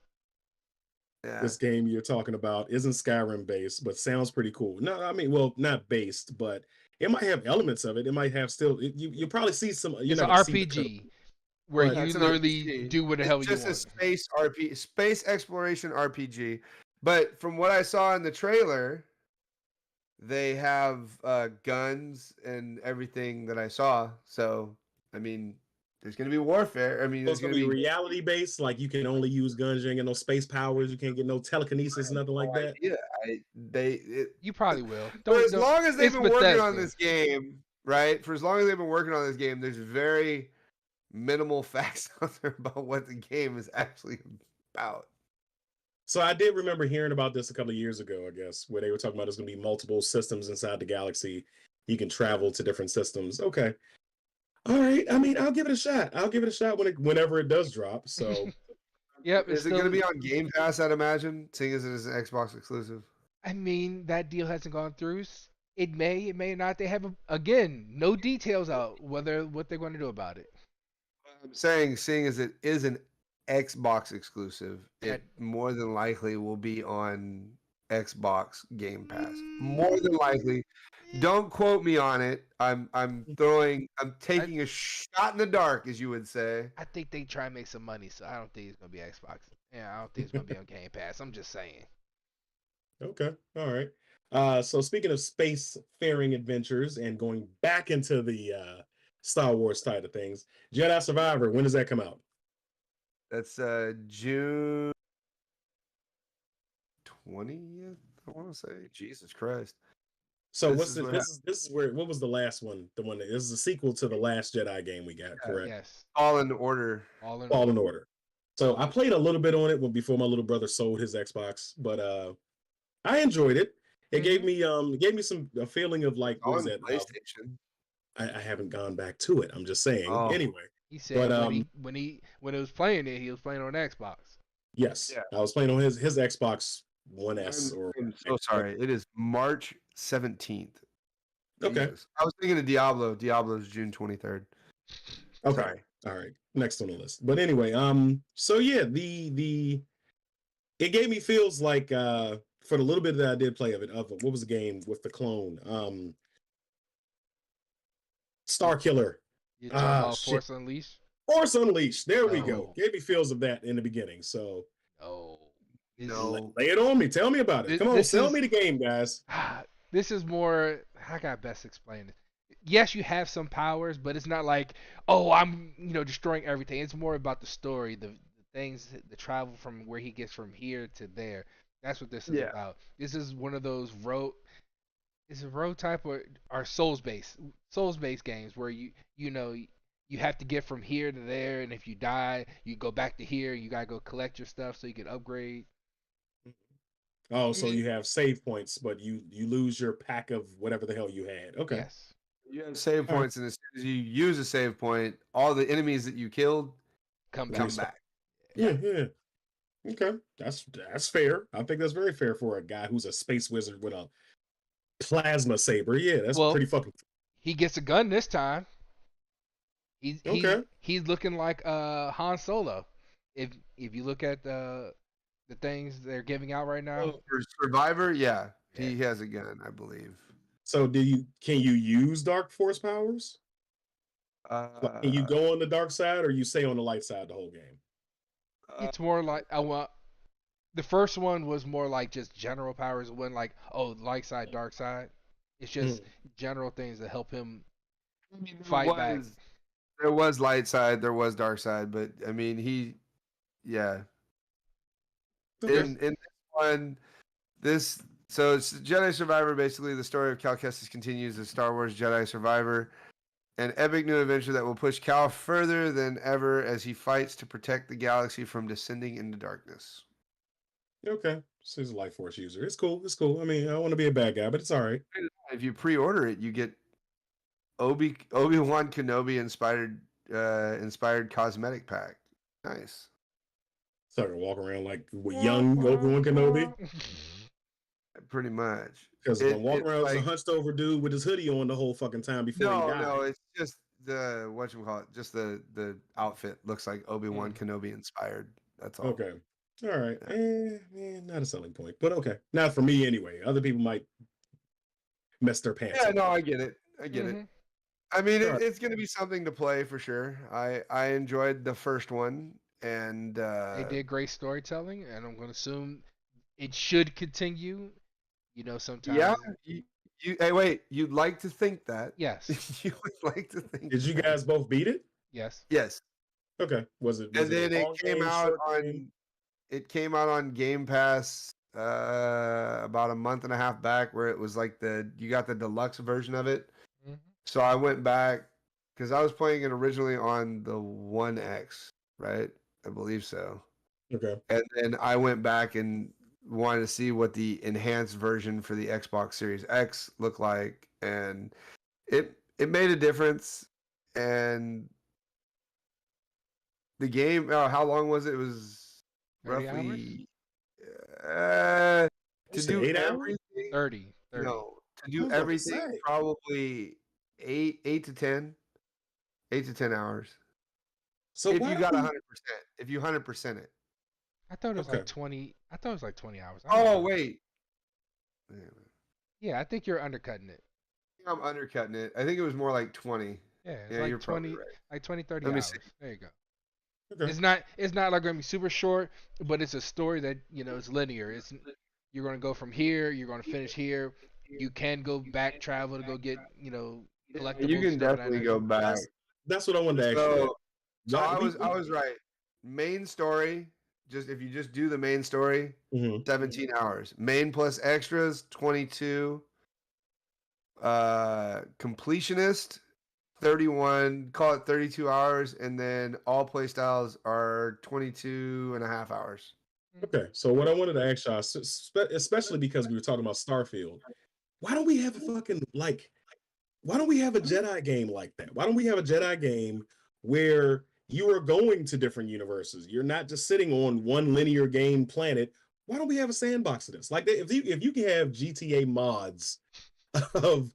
C: Yeah.
A: this game you're talking about isn't Skyrim based, but sounds pretty cool. No, I mean, well, not based, but it might have elements of it. It might have still. You probably see some. You're
B: It's
A: not
B: an
A: gonna see the code,
B: RPG where
A: but
C: Yeah,
B: you
C: it's an
B: literally
C: RPG.
B: do what the
C: It's
B: hell you
C: just a
B: want.
C: space exploration RPG. But from what I saw in the trailer, they have guns and everything that I saw. So I mean, there's gonna be warfare. I mean,
A: so
C: there's
A: it's gonna
C: gonna
A: be
C: be
A: reality based. Like you can only use guns. You ain't get no space powers. You can't get no telekinesis, nothing like
C: no
A: that.
C: idea.
B: You probably will.
C: For
B: Don't,
C: as
B: don't,
C: long as they've
B: it's
C: been working on
B: Bethesda.
C: this game, right? For as long as they've been working on this game, there's very minimal facts out there about what the game is actually about.
A: So I did remember hearing about this a couple of years ago, I guess, where they were talking about there's going to be multiple systems inside the galaxy. You can travel to different systems. Okay. All right. I mean, I'll give it a shot. I'll give it a shot whenever it does drop. So
B: Yep.
C: Is it going to be on Game Pass? I'd imagine, seeing as it is an Xbox exclusive.
B: I mean, that deal hasn't gone through. It may not. They have again no details out what they're going to do about it.
C: I'm saying, seeing as it is an Xbox exclusive,
B: Yeah.
C: it more than likely will be on Xbox Game Pass. More than likely. Don't quote me on it. I'm taking a shot in the dark, as you would say.
B: I think they try and make some money, so I don't think it's gonna be Xbox. Yeah, I don't think it's gonna be on Game Pass. I'm just saying.
A: okay. All right. So speaking of space faring adventures and going back into the Star Wars side of things, Jedi Survivor, when does that come out?
C: That's June 20th, I want to say. Jesus Christ.
A: So
C: This
A: what's
C: is
A: the,
C: what
A: this is where what was the last one? The one that this is a sequel to the last Jedi game we got, correct?
B: Yes.
C: All in Order.
B: All in
A: Fallen Order. So I played a little bit on it before my little brother sold his Xbox, but I enjoyed it. It gave me a feeling of like what
C: All
A: was
C: in
A: that?
C: PlayStation.
A: I haven't gone back to it. I'm just saying.
C: Oh.
A: Anyway,
B: He said
A: but
B: when it was playing it, he was playing on Xbox.
A: yes,
C: Yeah.
A: I was playing on his Xbox One S or
C: I'm so sorry. It is March 17th.
A: Okay.
C: Jesus. I was thinking of Diablo. Diablo's June 23rd.
A: Okay.
C: Sorry.
A: All right. Next on the list. But anyway, so yeah, the it gave me feels like for the little bit that I did play of it, what was the game with the clone? Star Killer.
B: You're talking about Force Unleashed?
A: Force Unleashed. There we go.
B: No.
A: Gave me feels of that in the beginning. So
B: Oh.
C: No.
A: lay it on me. Tell me about it. Come on, sell me the game, guys.
B: This is more. How can I best explain it? Yes, you have some powers, but it's not like, oh, I'm destroying everything. It's more about the story, the things, the travel from where he gets from here to there. That's what this is about. This is one of those road. Is it road type or Souls based games where you have to get from here to there, and if you die, you go back to here. You gotta go collect your stuff so you can upgrade.
A: Oh, so you have save points, but you lose your pack of whatever the hell you had. Okay.
B: Yes.
C: You have save points, and as soon as you use a save point, all the enemies that you killed
B: Come
C: back.
A: Yeah. Okay, that's fair. I think that's very fair for a guy who's a space wizard with a plasma saber. Yeah, that's pretty fucking.
B: He gets a gun this time.
A: Okay.
B: He's looking like Han Solo. If you look at the things they're giving out right now.
C: Oh, for Survivor, yeah, he has a gun, I believe.
A: So can you use dark force powers? Like, can you go on the dark side or you stay on the light side the whole game?
B: It's more like the first one was more like just general powers. It wasn't like, oh, light side, dark side. It's just general things that help him fight back.
C: There was light side, there was dark side, but I mean yeah.
A: Okay.
C: In this one, so it's Jedi Survivor. Basically, the story of Cal Kestis continues as Star Wars Jedi Survivor, an epic new adventure that will push Cal further than ever as he fights to protect the galaxy from descending into darkness.
A: Okay, so he's a light force user. It's cool. I mean, I want to be a bad guy, but it's all right.
C: If you pre-order it, you get Obi-Wan Kenobi inspired cosmetic pack. Nice.
A: So I can walk around like with young Obi-Wan Kenobi.
C: Pretty much.
A: Because I'm walking around as a hunched over dude with his hoodie on the whole fucking time before he died.
C: No, it's just the whatchamacallit, just the outfit looks like Obi-Wan Kenobi inspired. That's all.
A: Okay. All right. Not a selling point, but okay. Not for me anyway. Other people might mess their pants.
C: Yeah,
A: up.
C: no, I get it. I get it. I mean,
A: Alright.
C: it's going to be something to play for sure. I enjoyed the first one, and
B: They did great storytelling, and I'm going to assume it should continue. You know, sometimes.
C: yeah. Hey, wait. You'd like to think that?
B: Yes.
C: You would like to think.
A: Did you
C: that.
A: guys both beat it?
B: Yes.
C: Yes.
A: Okay. Was it?
C: And
A: a
C: then it
A: long
C: came
A: game,
C: out
A: short
C: on.
A: game?
C: It came out on Game Pass about a month and a half back, where it was like you got the deluxe version of it.
B: Mhm.
C: So I went back because I was playing it originally on the One X, right? I believe so.
A: Okay.
C: And then I went back and wanted to see what the enhanced version for the Xbox Series X looked like, and it made a difference. And the game, how long was it? It was
B: 30 hours?
C: roughly
A: You
C: to
A: said
C: do
A: 8 hours?
C: everything.
B: 30.
C: No, to
A: I
C: do
A: was about to
C: everything,
A: say.
C: probably 8 to 10, 8 to 10 hours.
A: So
C: If
A: why
C: you got
A: don't
C: 100%, if you 100% it.
B: I thought it was
A: Okay.
B: like 20. I thought it was like 20 hours. I don't
C: Oh
B: know.
C: wait,
B: Yeah, I think you're undercutting it.
C: I'm undercutting it. I think it was more like 20.
B: Yeah, it's
C: Yeah,
B: like
C: you're probably
B: 20,
C: right.
B: like 20, 30
C: Let me
B: hours.
C: see.
B: There you go.
A: Okay.
B: It's not like gonna be super short, but it's a story that is linear. You're gonna go from here, you're gonna finish here. You can go back travel to go get collectibles.
C: You can
B: stuff of that
C: definitely
B: nature.
C: go back.
A: That's what I wanted to ask you.
C: So
A: Why-
C: I was right. Main story, if you just do the main story,
A: Mhm.
C: 17 hours. Main plus extras, 22. Completionist, 31. Call it 32 hours, and then all play styles are 22 and a half hours.
A: Okay, so what I wanted to ask y'all, especially because we were talking about Starfield, why don't we have a fucking why don't we have a Jedi game like that? Why don't we have a Jedi game where you are going to different universes? You're not just sitting on one linear game planet. Why don't we have a sandbox of this? Like if you can have GTA mods of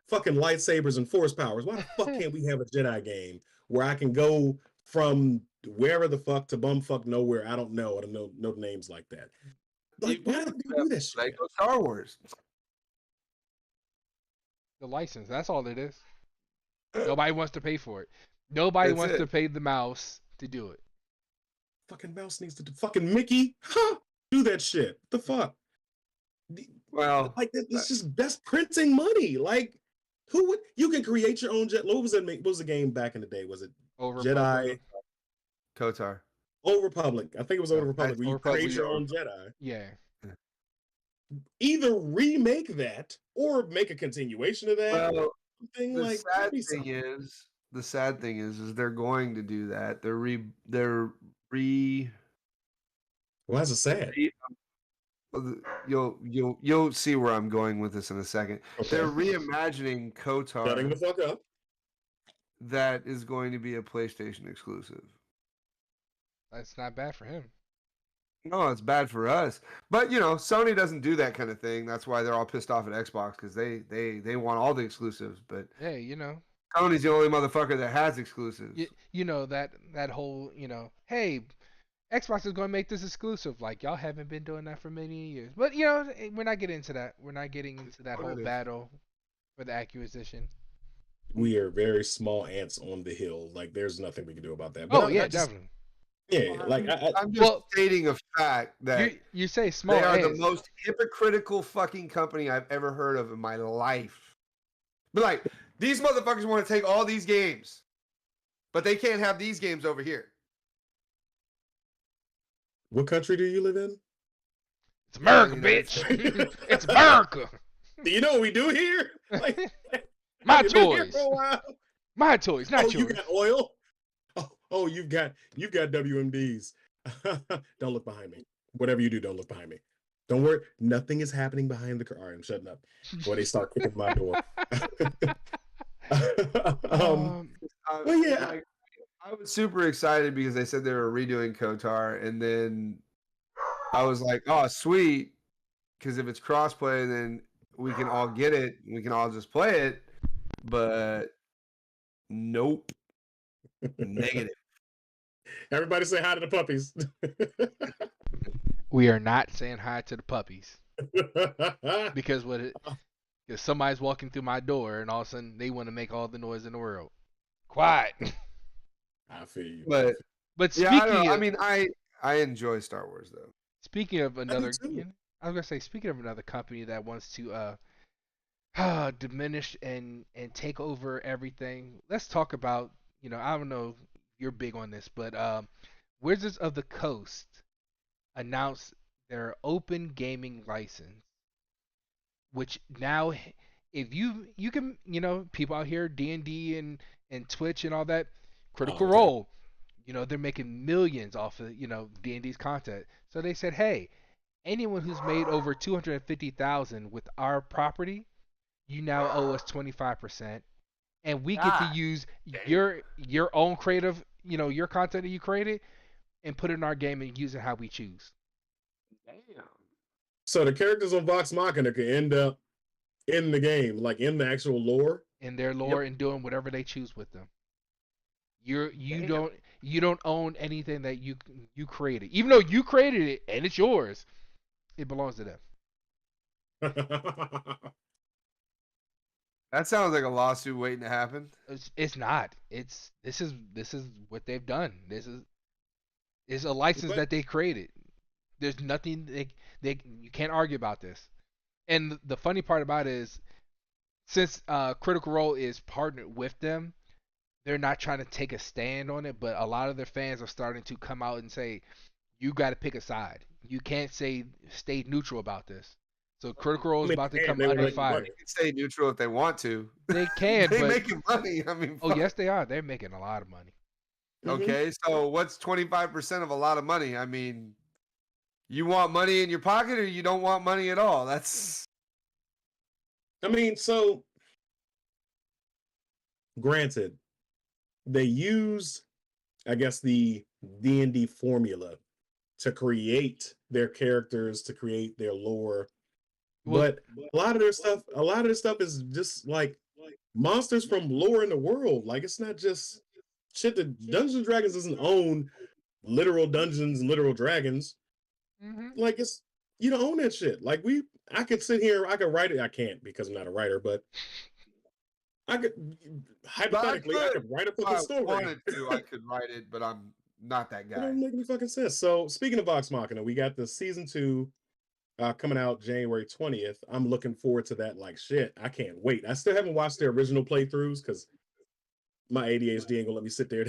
A: fucking lightsabers and force powers, why the fuck can't we have a Jedi game where I can go from wherever the fuck to bumfuck nowhere? I don't know. I don't know no names like that. Like, why don't we do this shit?
C: Lego Star Wars.
B: The license. That's all it is. Nobody wants to pay for it. Nobody
C: That's
B: wants
C: it.
B: to pay the mouse to do it.
A: Fucking mouse needs to do fucking Mickey. Huh? Do that shit. The fuck?
C: Well,
A: Like that's printing money. Like who would you can create your own jet? What was the game back in the day? Was it
B: Over
A: Jedi?
C: KOTOR.
A: Old Republic. I think it was Old
C: Yeah,
A: Republic. Where you
B: Old Republic,
A: create your
C: yeah.
A: own Jedi.
B: Yeah.
A: Either remake that or make a continuation of that.
C: Well,
A: Something
C: the
A: like
C: sad
A: maybe
C: thing
A: something.
C: is they're going to do that.
A: Well, that's a sad.
C: You'll see where I'm going with this in a second.
A: Okay.
C: They're reimagining
A: Shutting the
C: KOTOR
A: fuck up.
C: that is going to be a PlayStation exclusive.
B: That's not bad for him.
C: No, it's bad for us. But Sony doesn't do that kind of thing. That's why they're all pissed off at Xbox, because they want all the exclusives. But
B: Hey,
C: Sony's the only motherfucker that has exclusives.
B: that whole hey, Xbox is going to make this exclusive. Like y'all haven't been doing that for many years. But we're not getting into that. We're not getting into that
C: What
B: whole
C: it is.
B: battle for the acquisition.
A: We are very small ants on the hill. Like there's nothing we can do about that.
B: Oh
A: I
B: yeah,
A: just-
B: definitely.
A: Yeah, like
C: I'm just
B: Well,
C: stating a fact that
B: You say small
C: they are the
B: ants.
C: most hypocritical fucking company I've ever heard of in my life. But like, these motherfuckers want to take all these games, but they can't have these games over here.
A: what country do you live in?
B: It's America,
C: United
B: bitch. It's America.
A: Do you know what we do here? Like
B: My
A: have you been here
B: toys.
A: for a while?
B: My toys, not
A: Oh,
B: yours.
A: you got oil? Oh, you've got WMDs. Don't look behind me. Whatever you do, don't look behind me. Don't worry. Nothing is happening behind the car. All right, I'm shutting up. Before they start kicking my door.
B: Um,
A: Well, yeah.
C: I was super excited because they said they were redoing KOTOR, and then I was like, "Oh, sweet!" Because if it's crossplay, then we can all get it. We can all just play it. But nope, negative.
A: Everybody say hi to the puppies.
B: We are not saying hi to the puppies because because somebody's walking through my door and all of a sudden they want to make all the noise in the world. Quiet.
A: I feel you.
B: But
C: Yeah, I don't
B: speaking
C: know. I
B: of
C: mean, I enjoy Star Wars though.
B: speaking of
A: I do
B: another,
A: too.
B: I was gonna say speaking of another company that wants to diminish and take over everything. Let's talk about, I don't know if you're big on this, but Wizards of the Coast announced their open gaming license, which now if you can, people out here D&D and Twitch and all that, Critical
A: Oh, okay.
B: Role, they're making millions off of, D&D's content. So they said, "Hey, anyone who's made over 250,000 with our property, you now owe us 25%, and we get to use your own creative, your content that you created, and put it in our game and use it how we choose."
C: Damn.
A: So the characters on Vox Machina could end up in the game, like in the actual lore.
B: In their lore and doing whatever they choose with them. You
C: Damn.
B: don't own anything that you created, even though you created it and it's yours. It belongs to them.
C: That sounds like a lawsuit waiting to happen.
B: It's not. This is what they've done. This is a license
A: But
B: that they created. There's nothing you can't argue about this. And the funny part about it is, since Critical Role is partnered with them, they're not trying to take a stand on it, but a lot of their fans are starting to come out and say, "You got to pick a side. You can't stay neutral about this." So Critical Role
A: I
B: is
A: mean,
B: about to
A: damn,
B: come
A: they were
B: under
A: making
B: fire.
A: money.
C: They can stay neutral if they want to.
B: They can,
C: They
B: but
C: making money. I mean,
B: oh
C: fuck.
B: yes, they are. They're making a lot of money.
C: Okay, so what's 25% of a lot of money? I mean, you want money in your pocket or you don't want money at all? That's
A: I mean, so granted, they used, I guess, the D&D formula to create their characters, to create their lore.
B: Well,
A: But a lot of this stuff is just like monsters from lore in the world. Like it's not just shit that Dungeons and Dragons doesn't own literal dungeons and literal dragons. Like it's you don't own that shit. Like I could sit here, I could write it. I can't because I'm not a writer, but I could hypothetically I could write a
C: if
A: fucking
C: I
A: story.
C: wanted to, I could write it, but I'm not that
A: It
C: guy.
A: don't make any fucking sense. So speaking of Vox Machina, we got the season 2 coming out January 20th. I'm looking forward to that like shit. I can't wait. I still haven't watched the original playthroughs because my ADHD ain't gonna let me sit there.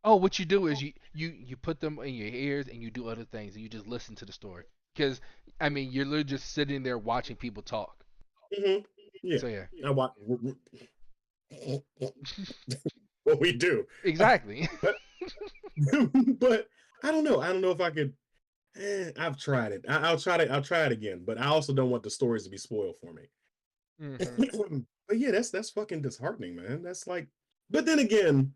B: oh, what you do is you put them in your ears and you do other things and you just listen to the story. Because I mean, you're literally just sitting there watching people talk.
A: Yeah.
B: So yeah,
A: I watch what we do.
B: exactly.
A: But I don't know. I don't know if I could. I've tried it. I'll try it. I'll try it again. But I also don't want the stories to be spoiled for me. But yeah, that's fucking disheartening, man. That's like. But then again,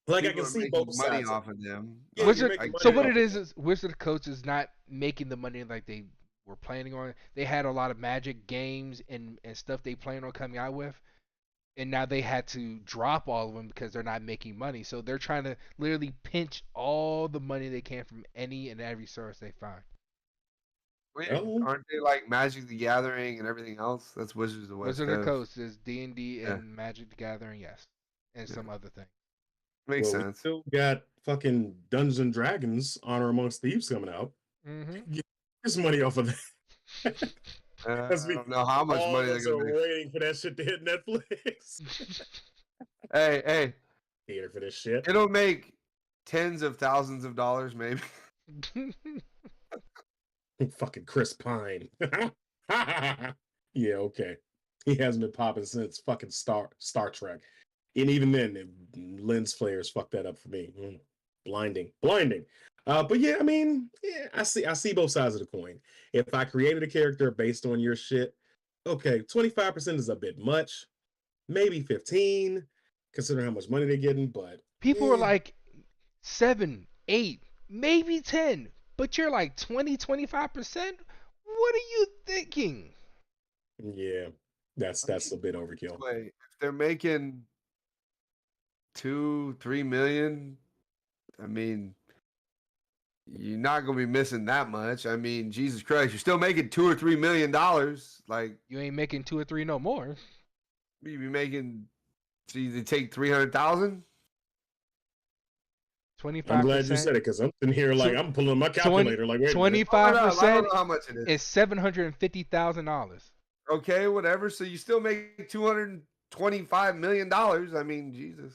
A: like
C: People
A: I
C: are
A: can see
C: making
A: both
C: money
A: sides.
C: off of them.
A: Yeah,
B: Wizard.
A: you're making
B: So
A: money
B: what
A: off
B: it
A: of
B: is Wizard of the Coast is not making the money like they were planning on. They had a lot of Magic games and stuff they planned on coming out with, and now they had to drop all of them because they're not making money. So they're trying to literally pinch all the money they can from any and every source they find.
C: Wait,
A: Oh.
C: aren't they like Magic the Gathering and everything else? That's Wizards of the West.
B: Wizard of the
C: Coast.
B: Coast is D&D and Magic the Gathering, yes, and some other thing.
C: Makes
A: We
C: sense.
A: still got fucking Dungeons and Dragons Honor Amongst Thieves coming out.
B: Mm-hmm.
A: There's money off of that.
C: I don't know how much
A: all
C: money
A: of
C: they're
A: us are
C: gonna make.
A: waiting for that shit to hit Netflix.
C: Hey,
A: Theater for this shit.
C: it'll make tens of thousands of dollars, maybe.
A: Fucking Chris Pine. Yeah, okay. He hasn't been popping since fucking Star Trek. And even then, lens flares fucked that up for me. Blinding. But yeah, I mean, yeah, I see both sides of the coin. If I created a character based on your shit, okay, 25% is a bit much. Maybe 15, considering how much money they're getting, but
B: People are like 7, 8, maybe 10, but you're like 20, 25%? What are you thinking?
A: yeah, that's a bit overkill.
C: Wait, if they're making 2-3 million I mean, you're not gonna be missing that much. I mean, Jesus Christ, you're still making $2 or $3 million. Like
B: You ain't making 2 or 3 no more.
C: you be making. So you take 300,000.
B: 25%.
A: I'm glad you said it because I'm sitting here like I'm pulling my calculator. Like, wait a minute.
B: 25%
C: I don't know how much it is.
B: is $750,000.
C: Okay, whatever. So you still make $225 million. I mean, Jesus.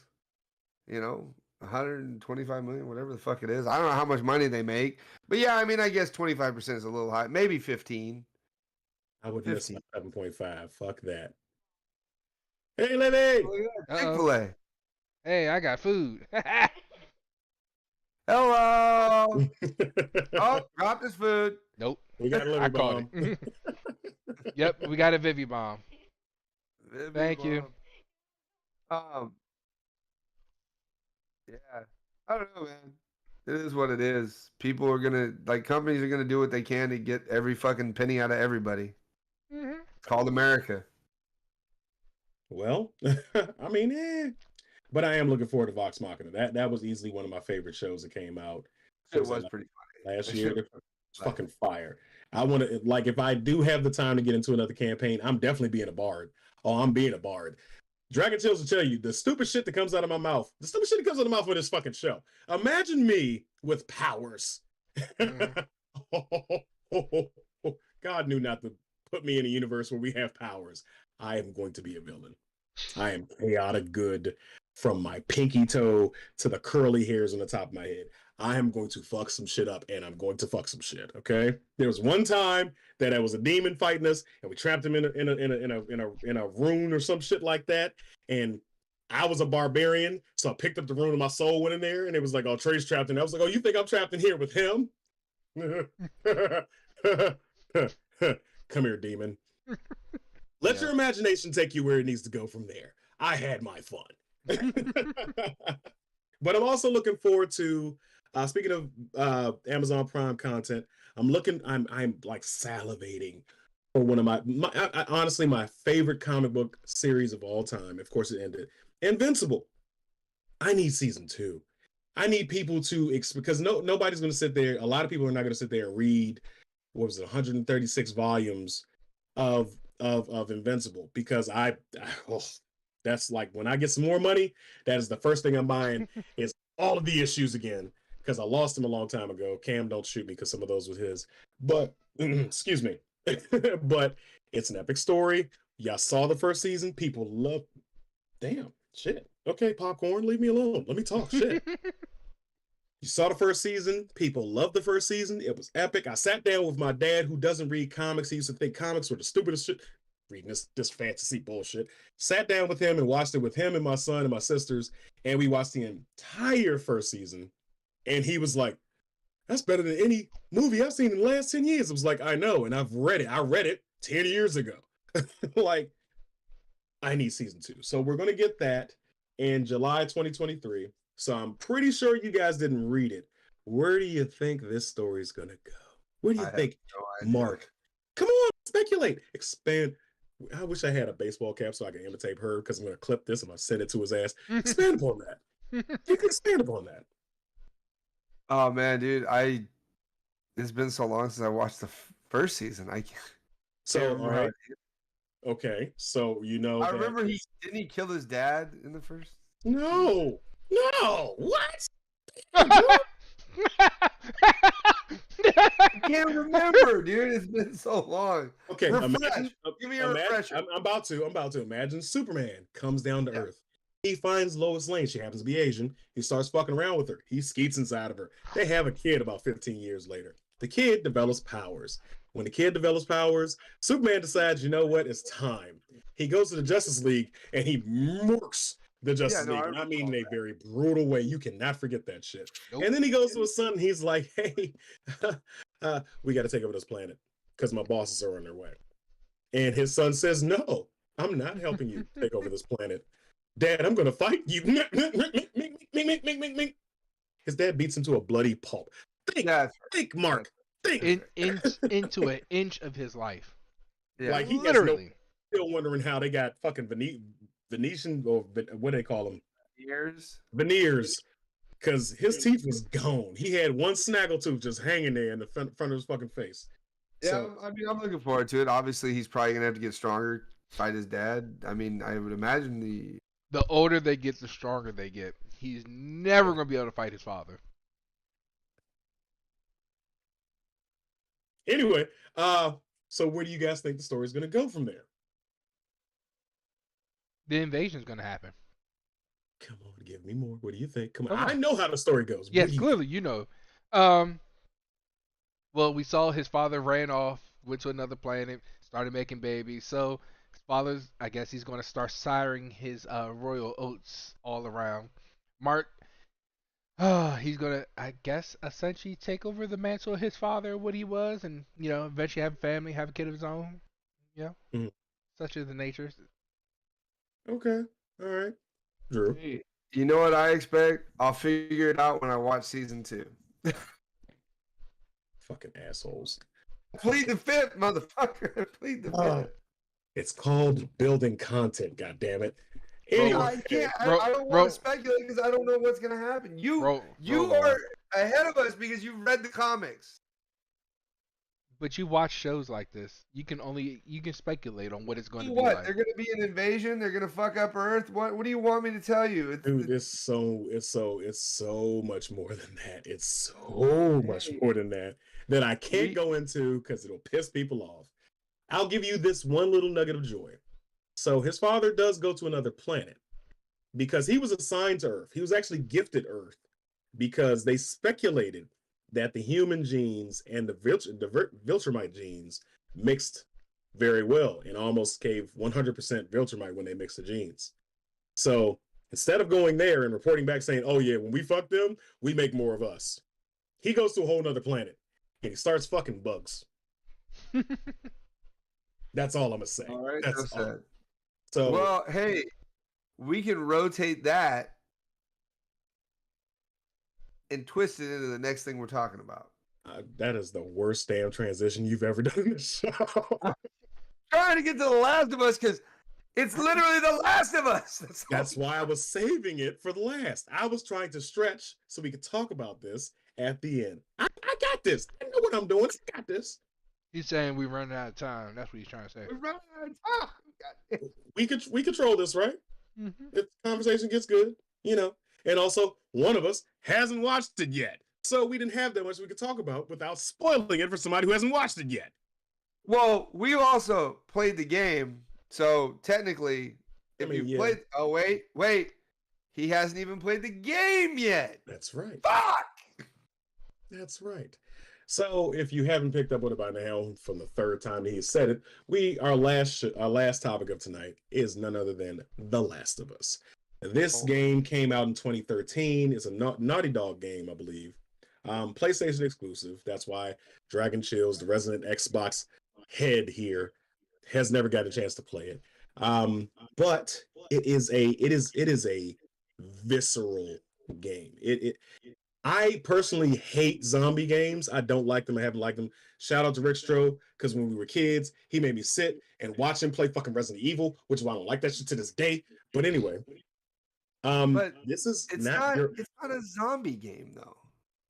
C: 125 million, whatever the fuck it is. I don't know how much money they make. But yeah, I mean, I guess 25% is a little high. Maybe 15.
A: I would miss my 7.5. Fuck that. Hey, Levy!
C: Chick-fil-A.
B: Hey, I got food.
C: Hello. Oh, dropped his food.
B: Nope.
A: We got a
B: I
A: Levy
B: caught
A: bomb.
B: it. Yep, we got a Vivi bomb. Thank you.
C: Yeah. I don't know, man. It is what it is. People are gonna companies are gonna do what they can to get every fucking penny out of everybody.
B: Mm-hmm.
C: It's called America.
A: Well, I mean, but I am looking forward to Vox Machina. That was easily one of my favorite shows that came out.
C: It was pretty funny.
A: Last year. It's fucking fire. I want to, like, if I do have the time to get into another campaign, I'm definitely being a bard. Oh, I'm being a bard. Dragon Tales will tell you the stupid shit that comes out of my mouth. The stupid shit that comes out of my mouth for this fucking show. Imagine me with powers. God knew not to put me in a universe where we have powers. I am going to be a villain. I am chaotic good from my pinky toe to the curly hairs on the top of my head. I am going to fuck some shit up, and I'm going to fuck some shit. Okay. There was one time that there was a demon fighting us, and we trapped him in a rune or some shit like that. And I was a barbarian, so I picked up the rune, and my soul went in there, and it was like, "Oh, Trey's trapped in." I was like, "Oh, you think I'm trapped in here with him?" Come here, demon. Let your imagination take you where it needs to go from there. I had my fun. But I'm also looking forward to speaking of Amazon Prime content, I'm like salivating for one of my honestly my favorite comic book series of all time. Of course, it ended. Invincible. I need season 2. I need people to because nobody's going to sit there. A lot of people are not going to sit there and read 136 volumes of Invincible because that's like when I get some more money, that is the first thing I'm buying is all of the issues again because I lost them a long time ago. Cam, don't shoot me because some of those were his. But excuse me. But it's an epic story. Y'all saw the first season. People love. Damn shit. Okay, popcorn, leave me alone. Let me talk shit. You saw the first season. People loved the first season. It was epic. I sat down with my dad who doesn't read comics. He used to think comics were the stupidest shit. Reading this fantasy bullshit. Sat down with him and watched it with him and my son and my sisters. And we watched the entire first season. And he was like, "That's better than any movie I've seen in the last 10 years. I was like, "I know. And I've read it. I read it 10 years ago." Like, I need season 2. So we're going to get that in July 2023. So I'm pretty sure you guys didn't read it. Where do you think this story is going to go? Where do you think, Mark? Come on, speculate, expand. I wish I had a baseball cap so I could imitate her because I'm going to clip this and I'm going to send it to his ass. Expand upon that. You can expand upon that.
C: Oh, man, dude. It's been so long since I watched the first season. I can't.
A: So, all right. Okay. So,
C: I remember didn't he kill his dad in the first?
A: No. What?
C: I can't remember, dude. It's been so long.
A: Okay,
C: Give me a refresher.
A: I'm about to imagine Superman comes down to Earth. He finds Lois Lane. She happens to be Asian. He starts fucking around with her. He skeets inside of her. They have a kid about 15 years later. The kid develops powers. When the kid develops powers, Superman decides, you know what? It's time. He goes to the Justice League and he murks the Justice League. And I mean in a very brutal way. You cannot forget that shit. Nope. And then he goes to his son and he's like, "Hey, we got to take over this planet because my bosses are on their way." And his son says, "No, I'm not helping you take over this planet. Dad, I'm going to fight you." His dad beats him to a bloody pulp. Think, Mark. Think.
B: Into an inch of his life.
A: Yeah. Like he literally still wondering how they got fucking Venetian or what do they call them?
C: Veneers.
A: because his teeth was gone. He had one snaggletooth just hanging there in the front of his fucking face.
C: Yeah,
A: So,
C: I mean, I'm looking forward to it. Obviously, he's probably gonna have to get stronger, fight his dad. I mean, I would imagine
B: The older they get, the stronger they get. He's never going to be able to fight his father.
A: anyway, so where do you guys think the story's going to go from there?
B: The invasion's going to happen.
A: Come on, give me more. What do you think? Come on.
B: Come on.
A: I know how the story goes. What
B: Yes,
A: do you
B: clearly, you know. Well, we saw his father ran off, went to another planet, started making babies. So his father's, I guess he's going to start siring his royal oats all around. Mark, he's going to, I guess, essentially take over the mantle of his father, what he was, and, eventually have a family, have a kid of his own.
A: Mhm.
B: Such is the nature.
A: Okay. All right. Drew.
C: Hey, you know what I expect? I'll figure it out when I watch season 2.
A: Fucking assholes.
C: Plead the fifth, motherfucker. Plead the
A: Uh,
C: fifth.
A: It's called building content, God damn it.
C: No,
A: Anyway,
C: I can't. I don't
B: Bro.
C: want to speculate because I don't know what's gonna happen. You
B: Bro,
C: are ahead of us because you've read the comics.
B: But you watch shows like this, you can speculate on what it's going to be
C: What?
B: like.
C: They're gonna be an invasion. They're gonna fuck up Earth. What do you want me to tell you?
A: dude, it's so much more than that. It's so much more than that I can't go into because it'll piss people off. I'll give you this one little nugget of joy. So his father does go to another planet because he was assigned to Earth. He was actually gifted Earth because they speculated that the human genes and the Viltrumite genes mixed very well and almost gave 100% Viltrumite when they mixed the genes. So instead of going there and reporting back saying, oh yeah, when we fuck them, we make more of us, he goes to a whole nother planet and he starts fucking bugs. That's all I'm gonna say.
C: All right,
A: That's all.
C: sad.
A: So
C: Well, hey, we can rotate that and twist it into the next thing we're talking about.
A: that is the worst damn transition you've ever done in the show.
C: Trying to get to The Last of Us because it's literally The Last of Us.
A: That's why I was saving it for the last. I was trying to stretch so we could talk about this at the end. I got this. I know what I'm doing. I got this.
B: He's saying we're running out of time. That's what he's trying to say.
C: We're running out of time.
A: We control this, right?
B: Mm-hmm.
A: If the conversation gets good, And also, one of us hasn't watched it yet. So we didn't have that much we could talk about without spoiling it for somebody who hasn't watched it yet.
C: Well, we also played the game. So technically, if you played... Oh, wait. He hasn't even played the game yet.
A: That's right.
C: Fuck!
A: That's right. So if you haven't picked up on it by now from the third time he said it, our last topic of tonight is none other than The Last of Us. This game came out in 2013. It's a Naughty Dog game, I believe. PlayStation exclusive. That's why Dragon Chills, the resident Xbox head here, has never got a chance to play it. But it is a visceral game. I personally hate zombie games. I don't like them. I haven't liked them. Shout out to Rick Stroh, because when we were kids, he made me sit and watch him play fucking Resident Evil, which is why I don't like that shit to this day. But anyway,
C: but
A: this is
C: it's not a zombie game though.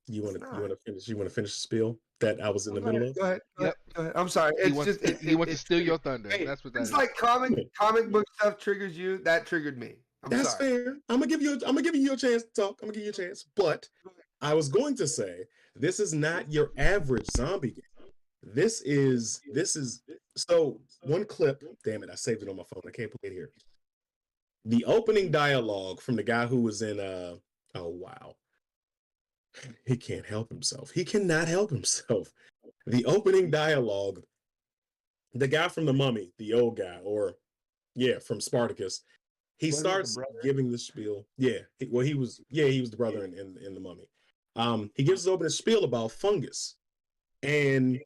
A: You want to finish the spiel that I was in the middle of?
C: Go ahead.
B: Yep.
C: Go ahead. I'm sorry.
B: He wants to steal your thunder.
C: Hey,
B: That's what that
C: it's
B: is.
C: like comic book stuff triggers you. That triggered me.
A: That's fair. I'm gonna give you a chance to talk. I'm gonna give you a chance. But I was going to say this is not your average zombie game. This is so one clip. Damn it! I saved it on my phone. I can't play it here. The opening dialogue from the guy who was in oh wow. He can't help himself. He cannot help himself. The opening dialogue, the guy from The Mummy, the old guy, from Spartacus, he starts giving the spiel. He was the brother in The Mummy. He gives his opening spiel about fungus and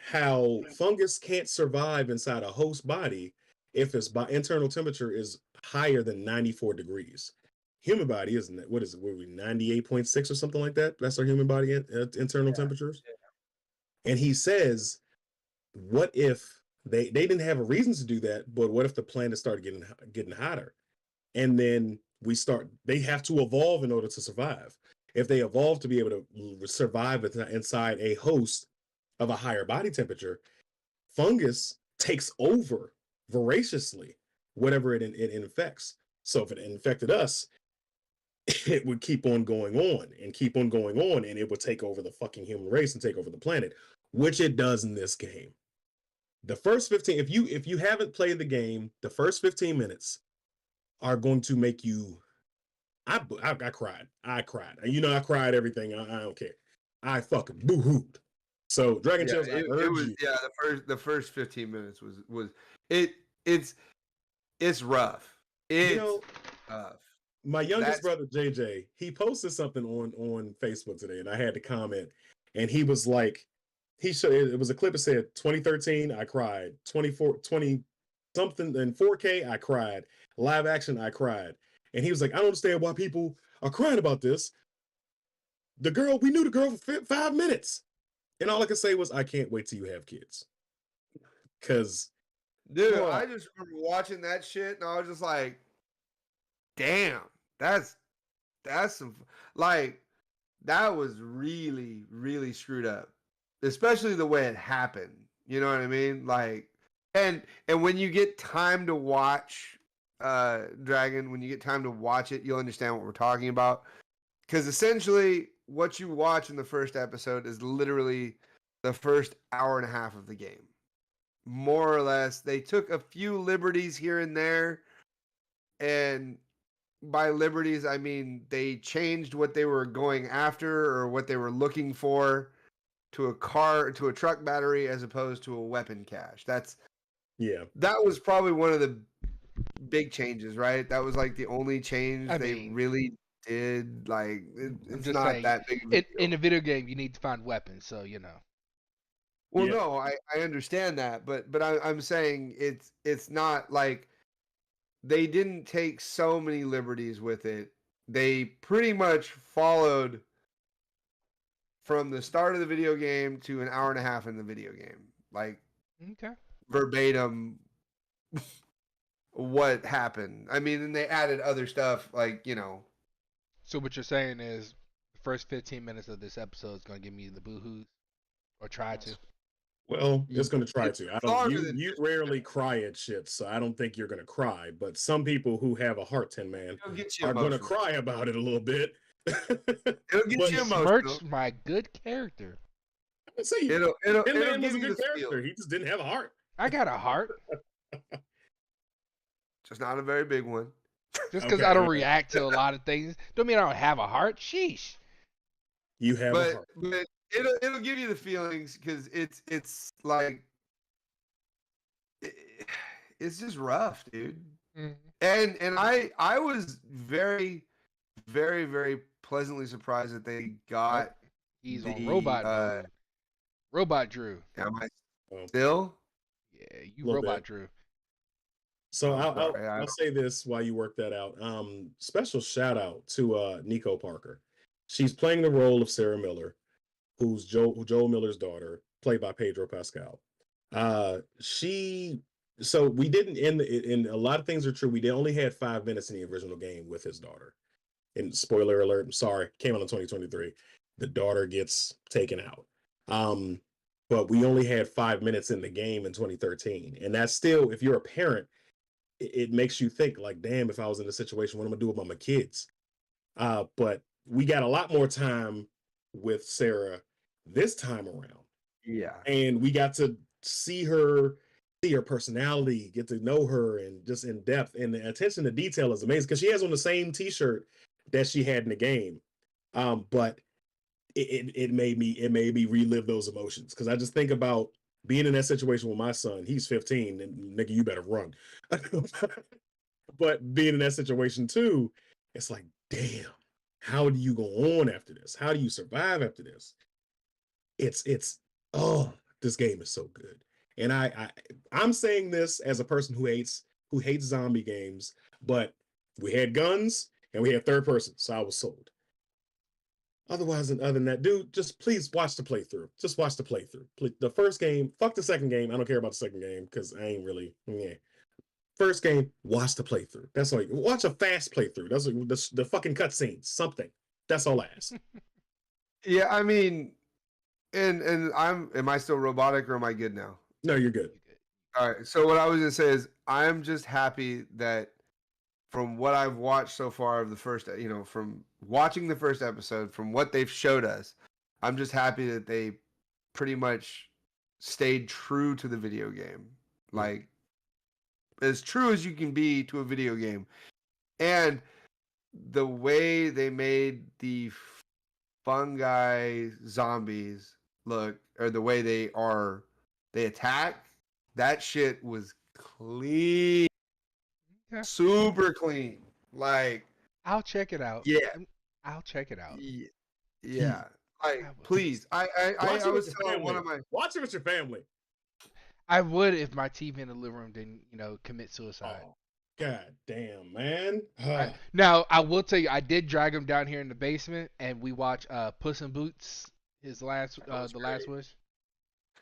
A: how fungus can't survive inside a host body if its internal temperature is higher than 94 degrees. Human body, isn't it? What is it? Were we 98.6 or something like that? That's our human body internal temperatures. And he says, what if they didn't have a reason to do that, but what if the planet started getting hotter? And then they have to evolve in order to survive. if they evolve to be able to survive inside a host of a higher body temperature, fungus takes over voraciously whatever it infects. So if it infected us, it would keep on going on and keep on going on, and it would take over the fucking human race and take over the planet, which it does in this game. The first 15, if you haven't played the game, the first 15 minutes are going to make you. I cried. I cried everything. I don't care. I fucking boo-hooed. So Dragon Chills, I urge you.
C: Yeah, the first 15 minutes was it's rough. It's rough.
A: My youngest brother JJ, he posted something on Facebook today, and I had to comment. And he was like, it was a clip that said 2013, I cried. 20 something in 4K, I cried. Live action, I cried. And he was like, I don't understand why people are crying about this. We knew the girl for 5 minutes. And all I could say was, I can't wait till you have kids. Cause
C: dude, I just remember watching that shit and I was just like, damn, that's some, like, that was really, really screwed up. Especially the way it happened. You know what I mean? Like, and when you get time to watch Dragon, when you get time to watch it, you'll understand what we're talking about. Because essentially, what you watch in the first episode is literally the first hour and a half of the game. More or less. They took a few liberties here and there. And by liberties, I mean they changed what they were going after or what they were looking for to a truck battery as opposed to a weapon cache. That was probably one of the big changes, right? That was like the only change they really did. Like, it's not saying, that big of a deal.
B: In a video game, you need to find weapons, so you know.
C: Well, no, I understand that, but I'm saying it's not like they didn't take so many liberties with it. They pretty much followed from the start of the video game to an hour and a half in the video game. Like, verbatim what happened. I mean, and they added other stuff, like, you know.
B: So what you're saying is the first 15 minutes of this episode is going to give me the boo-hoos? Or try to?
A: Well, it's going to try to. I don't. You rarely cry at shit, so I don't think you're going to cry. But some people who have a heart, Tin Man, are going to cry about it a little bit.
C: It'll get you emotional.
B: Smirch my good character.
C: It'll
A: Man was a good character. He just didn't have a heart.
B: I got a heart.
C: Just not a very big one.
B: Just because I don't react to a lot of things, don't mean I don't have a heart. Sheesh.
A: You have a heart.
C: But it'll give you the feelings because it's like it's just rough, dude. Mm-hmm. And I was very, very, very pleasantly surprised that they got.
B: He's on robot mode. Robot Drew.
C: Am I still?
B: Yeah, you robot Drew.
A: So I'll say this while you work that out. Special shout out to Nico Parker. She's playing the role of Sarah Miller, who's Joel Miller's daughter, played by Pedro Pascal. So we didn't end and a lot of things are true. We only had 5 minutes in the original game with his daughter. And spoiler alert, I'm sorry, came out in 2023. The daughter gets taken out. But we only had 5 minutes in the game in 2013. And that's still, if you're a parent, it makes you think like, damn, if I was in a situation, what am I gonna do with my kids? But we got a lot more time with Sarah this time around.
C: Yeah.
A: And we got to see her personality, get to know her and just in depth. And the attention to detail is amazing because she has on the same t-shirt that she had in the game. But it made me relive those emotions because I just think about being in that situation with my son. He's 15 and nigga, you better run. But being in that situation too, it's like, damn, how do you go on after this? How do you survive after this? It's this game is so good. And I'm saying this as a person who hates zombie games, but we had guns and we had third person, so I was sold. Other than that, dude, just please watch the playthrough. Just watch the playthrough. The first game, fuck the second game. I don't care about the second game because I ain't really, First game, watch the playthrough. That's all. Watch a fast playthrough. That's the fucking cutscenes. Something. That's all I ask.
C: Yeah, I mean, and am I still robotic or am I good now?
A: No, you're good.
C: All right. So what I was gonna say is I'm just happy that from what I've watched so far of the first, from watching the first episode, from what they've showed us, I'm just happy that they pretty much stayed true to the video game. Like as true as you can be to a video game. And the way they made the fungi zombies look, or the way they attack, that shit was clean.
B: Yeah.
C: Super clean. Like,
B: I'll check it out.
C: yeah.
B: I'll check it out.
C: Yeah. Like,
B: I would.
C: please. I
A: Watch it with
C: was
A: your
C: telling one
A: family.
C: of my
A: Watch it with your family.
B: I would if my TV in the living room didn't, commit suicide.
A: Oh, God damn, man.
B: Now I will tell you, I did drag him down here in the basement, and we watched Puss in Boots, his last, the last wish.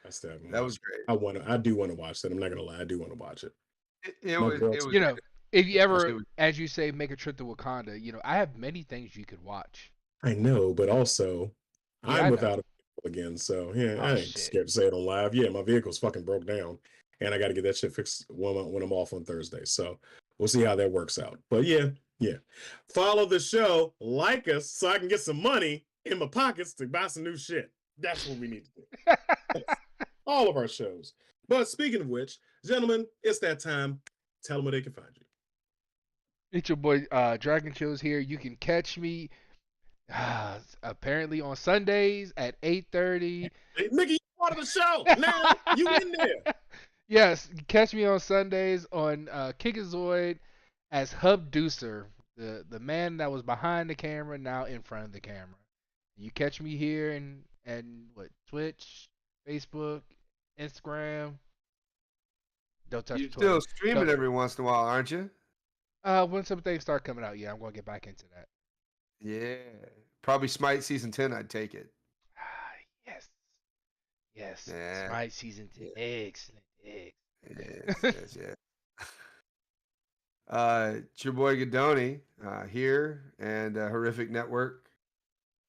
C: that was great.
A: I do want to watch that. I'm not gonna lie, I do want to watch it.
C: It
A: My
C: was,
A: girl-
C: it was
B: You know, if you ever,
C: It was-
B: as you say, make a trip to Wakanda, I have many things you could watch.
A: I know, but also
B: Yeah, I
A: I'm
B: know.
A: without a vehicle again, so yeah,
B: Oh,
A: I ain't
B: shit.
A: scared to say it on live. Yeah, my vehicle's fucking broke down, and I got to get that shit fixed when I'm off on Thursday. So we'll see how that works out. But yeah. Follow the show, like us, so I can get some money in my pockets to buy some new shit. That's what we need to do. All of our shows. But speaking of which, gentlemen, it's that time. Tell them where they can find you.
B: It's your boy Dragon Chills here. You can catch me apparently on Sundays at 8:30.
A: Hey, nigga, you part of the show. Now you in there.
B: Yes, catch me on Sundays on Kickazoid as Hub Deucer, the man that was behind the camera, now in front of the camera. You catch me here and what, Twitch, Facebook, Instagram. Don't touch
C: You're
B: Twitter.
C: still streaming every once in a while, aren't you?
B: When some things start coming out, yeah, I'm gonna get back into that.
C: Yeah. Probably Smite Season 10, I'd take it.
B: Yes. Yes.
C: Yeah.
B: Smite Season 10. Excellent.
C: Yes. It's your boy Gadoni here and Horrific Network.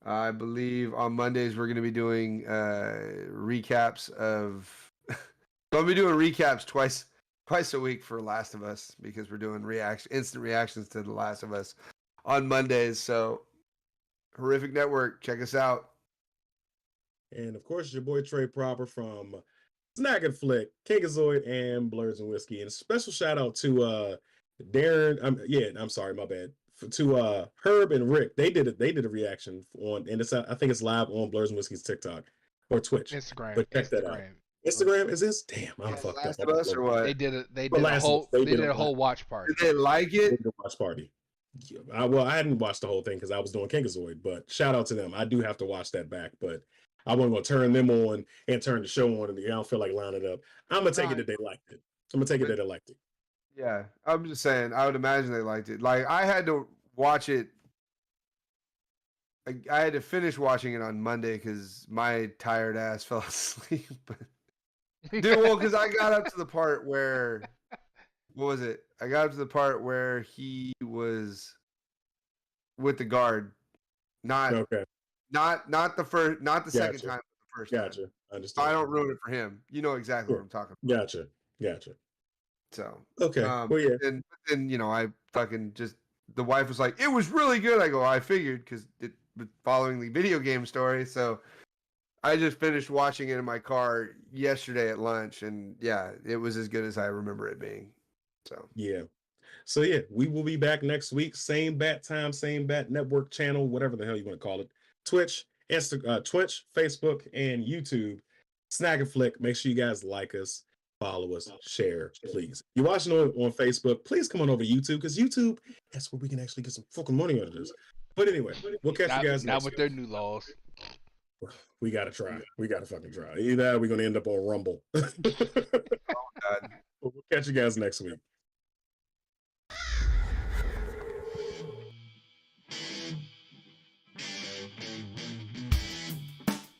C: I believe on Mondays we're going to be doing recaps of. I'll be doing recaps twice a week for Last of Us because we're doing instant reactions to The Last of Us on Mondays. So Horrific Network, check us out.
A: And of course, your boy Trey Proper from Snack and Flick, Kickazoid, and Blurs and Whiskey. And a special shout out to Darren. I'm sorry, my bad. To Herb and Rick. They did a reaction on, and I think it's live on Blurs and Whiskey's TikTok or Twitch.
B: Instagram.
A: But check that out. Instagram is this? Damn, I'm fucked
C: Last
A: up.
C: of Us or what?
B: They did
A: The
B: a
A: Last of
B: whole
A: Us. They
B: they
A: did
B: did
A: a
B: a whole watch party.
C: Did they like it?
A: Watch party. Yeah, I hadn't watched the whole thing because I was doing Kinkazoid, but shout out to them. I do have to watch that back, but I wasn't gonna turn them on and turn the show on, and I don't feel like lining it up. I'm gonna take it that they liked it. I'm gonna take it that they liked it.
C: Yeah, I'm just saying. I would imagine they liked it. Like I had to watch it. I had to finish watching it on Monday because my tired ass fell asleep. Dude, well, because I got up to the part where, what was it? I got up to the part where he was with the guard, not
A: Okay,
C: not the first, not the second
A: Gotcha.
C: time, but the first time.
A: gotcha. I
C: So
A: understand.
C: I don't ruin it for him. You know exactly what I'm talking about.
A: Gotcha.
C: So
A: Okay. Well, yeah.
C: and then I fucking just the wife was like, it was really good. I go, I figured because it was following the video game story. So I just finished watching it in my car yesterday at lunch, and yeah, it was as good as I remember it being. So
A: Yeah. So yeah, we will be back next week. Same bat time, same bat network channel, whatever the hell you want to call it. Twitch, Twitch, Facebook, and YouTube. Snack and Flick. Make sure you guys like us, follow us, share, please. You're watching on Facebook, please come on over to YouTube because YouTube, that's where we can actually get some fucking money out of this. But anyway, we'll catch you guys
B: Not
A: next
B: with
A: week.
B: their new laws.
A: We gotta try. We gotta fucking try. Either we're gonna end up on Rumble.
C: God.
A: We'll catch you guys next week.